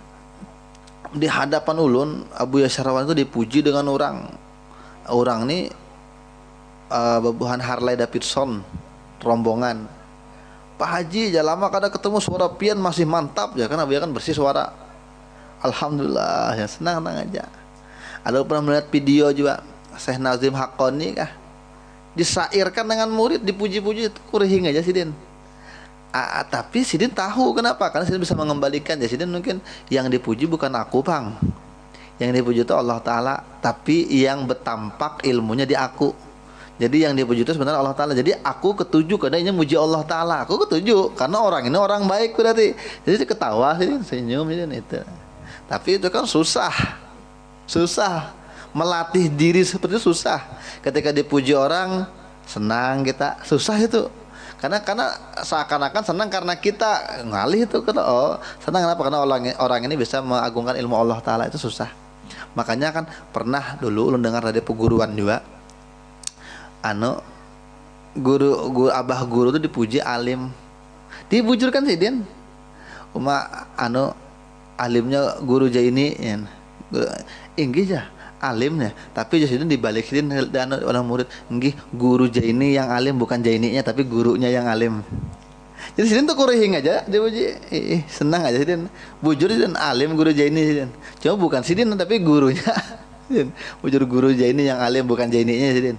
di hadapan ulun Abu Yasyarawan itu dipuji dengan orang ini babuhan Harley Davidson rombongan. Pak Haji aja lama kada ketemu, suara pian masih mantap ya, karena dia kan bersih suara. Alhamdulillah ya, senang aja. Ada pernah melihat video juga Syekh Nazim Haqqani kah disairkan dengan murid, dipuji-puji, itu kurihing aja Sidin. Tapi Sidin tahu kenapa, karena Sidin bisa mengembalikan ya. Sidin mungkin yang dipuji bukan aku Bang, yang dipuji itu Allah Ta'ala, tapi yang bertampak ilmunya di aku. Jadi yang dipuji itu sebenarnya Allah Ta'ala. Jadi aku ketujuh karena ini muji Allah Ta'ala. Aku ketujuh karena orang ini orang baik berarti. Jadi ketawa sih, senyum itu. Tapi itu kan susah melatih diri seperti itu susah. Ketika dipuji orang senang kita, susah itu. Karena seakan-akan senang karena kita ngalih itu. Senang kenapa? Karena orang ini bisa mengagungkan ilmu Allah Ta'ala, itu susah. Makanya kan pernah dulu lu dengar dari peguruan juga, guru abah guru itu dipuji alim, dibujurkan sih Din. Alimnya guru Jaini ya. Inggih ya alimnya, tapi jadi dibalikin dan orang murid inggih guru Jaini yang alim, bukan Jaininya tapi gurunya yang alim. Jadi Sidin tuh kurihing aja dipuji, senang aja Sidin. Bujur Sidin alim guru Jaini Sidin. Cuma bukan Sidin tapi gurunya. Bujur guru Jaini yang alim, bukan Jaininya Sidin.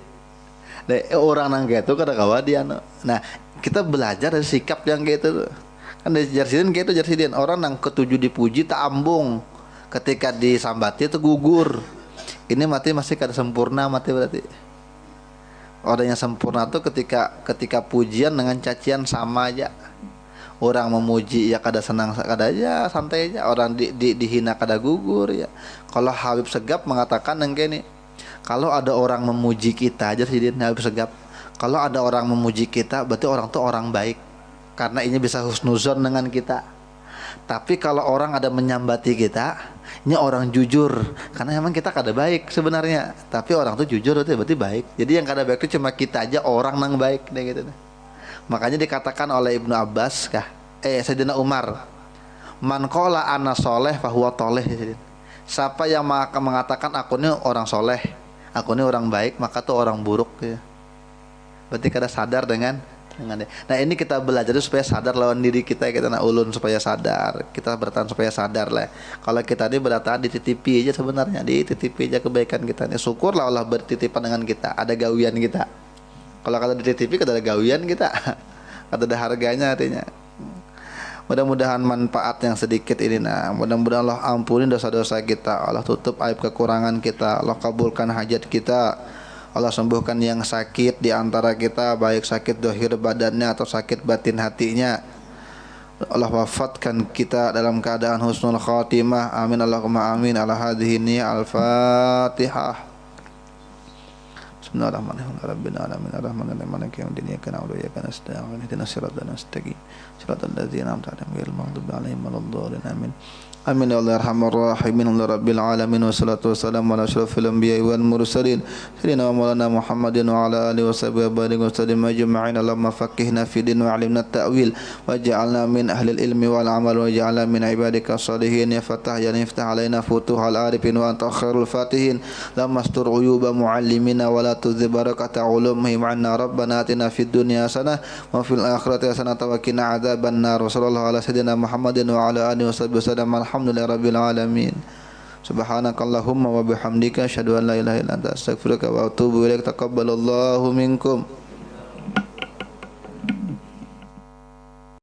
Orang nang gitu kada kawa dia. Nah, kita belajar dari sikap yang gitu. Kan dari Jarsidin gitu Jarsidin. Orang nang ketujuh dipuji tak ambung. Ketika disambati itu gugur. Ini mati masih kada sempurna mati berarti. Orang yang sempurna tuh ketika pujian dengan cacian sama aja. Orang memuji ya kada senang, kada aja santai aja. Orang dihina kada gugur ya. Kalau Habib Segap mengatakan yang kayak ini, kalau ada orang memuji kita aja sih Habib Segap, kalau ada orang memuji kita berarti orang tuh orang baik, karena ini bisa husnuzon dengan kita. Tapi kalau orang ada menyambati kita, ini orang jujur, karena memang kita kada baik sebenarnya, tapi orang tuh jujur berarti baik. Jadi yang kada baik itu cuma kita aja, orang nang baik deh gitu. Makanya dikatakan oleh Ibnu Abbas Sayyidina Umar, man qala ana soleh fahuwa toleh. Siapa yang mengatakan aku ini orang soleh, aku ini orang baik, maka tuh orang buruk ya. Berarti kada sadar dengan dia. Nah ini kita belajar supaya sadar lawan diri kita nak ulun supaya sadar, kita bertahan supaya sadar lah. Kalau kita ini bertahan dititipi aja sebenarnya, dititipi aja kebaikan kita. Syukurlah Allah bertitipan dengan kita, ada gawian kita. Kalau kata dititipi kada ada gawian kita, kada ada harganya artinya. Mudah-mudahan manfaat yang sedikit ini mudah-mudahan Allah ampuni dosa-dosa kita, Allah tutup aib kekurangan kita, Allah kabulkan hajat kita, Allah sembuhkan yang sakit di antara kita, baik sakit dohir badannya atau sakit batin hatinya. Allah wafatkan kita dalam keadaan husnul khatimah. Amin Allahumma amin. Ala hadhihi niyya al-Fatihah. Bismillahirrahmanirrahim. Rabbana alamin arrahmanirrahim maliki yaumiddin iyyaka na'budu wa iyyaka nasta'in ihdinas siratal mustaqim siratal ladzina an'amta 'alaihim ghairil maghdubi 'alaihim waladdallin amin. Amin ya Allah arhamar rahimin ya rabbil alamin wassalatu wassalamu ala asyrafil anbiya'i wal mursalin sayyidina wa maulana Muhammadin wa ala alihi washabihi wa barik wa sallim ajma'in. Allahumma faqihna fid din wa 'allimna at-ta'wil waj'alna min ahli al-ilmi wal 'amal waj'alna min ibadika as-salihin ya fatah ya iftah alaina futuhal arifin wa anta khairul fatihin. Allahumma astur uyuba muallimina wa la tuzid barakata ulumihim 'anna rabbana atina fid dunya hasanah wa fil akhirati hasanah wa qina adzaban nar. Sallallahu ala sayyidina Muhammadin wa ala alihi washabihi wasallam. Alhamdulillah rabbil alamin. Subhanakallahumma wa bihamdika asyhadu an la ilaha illa anta astaghfiruka wa atubu ilaik. Taqabbalallahu minkum.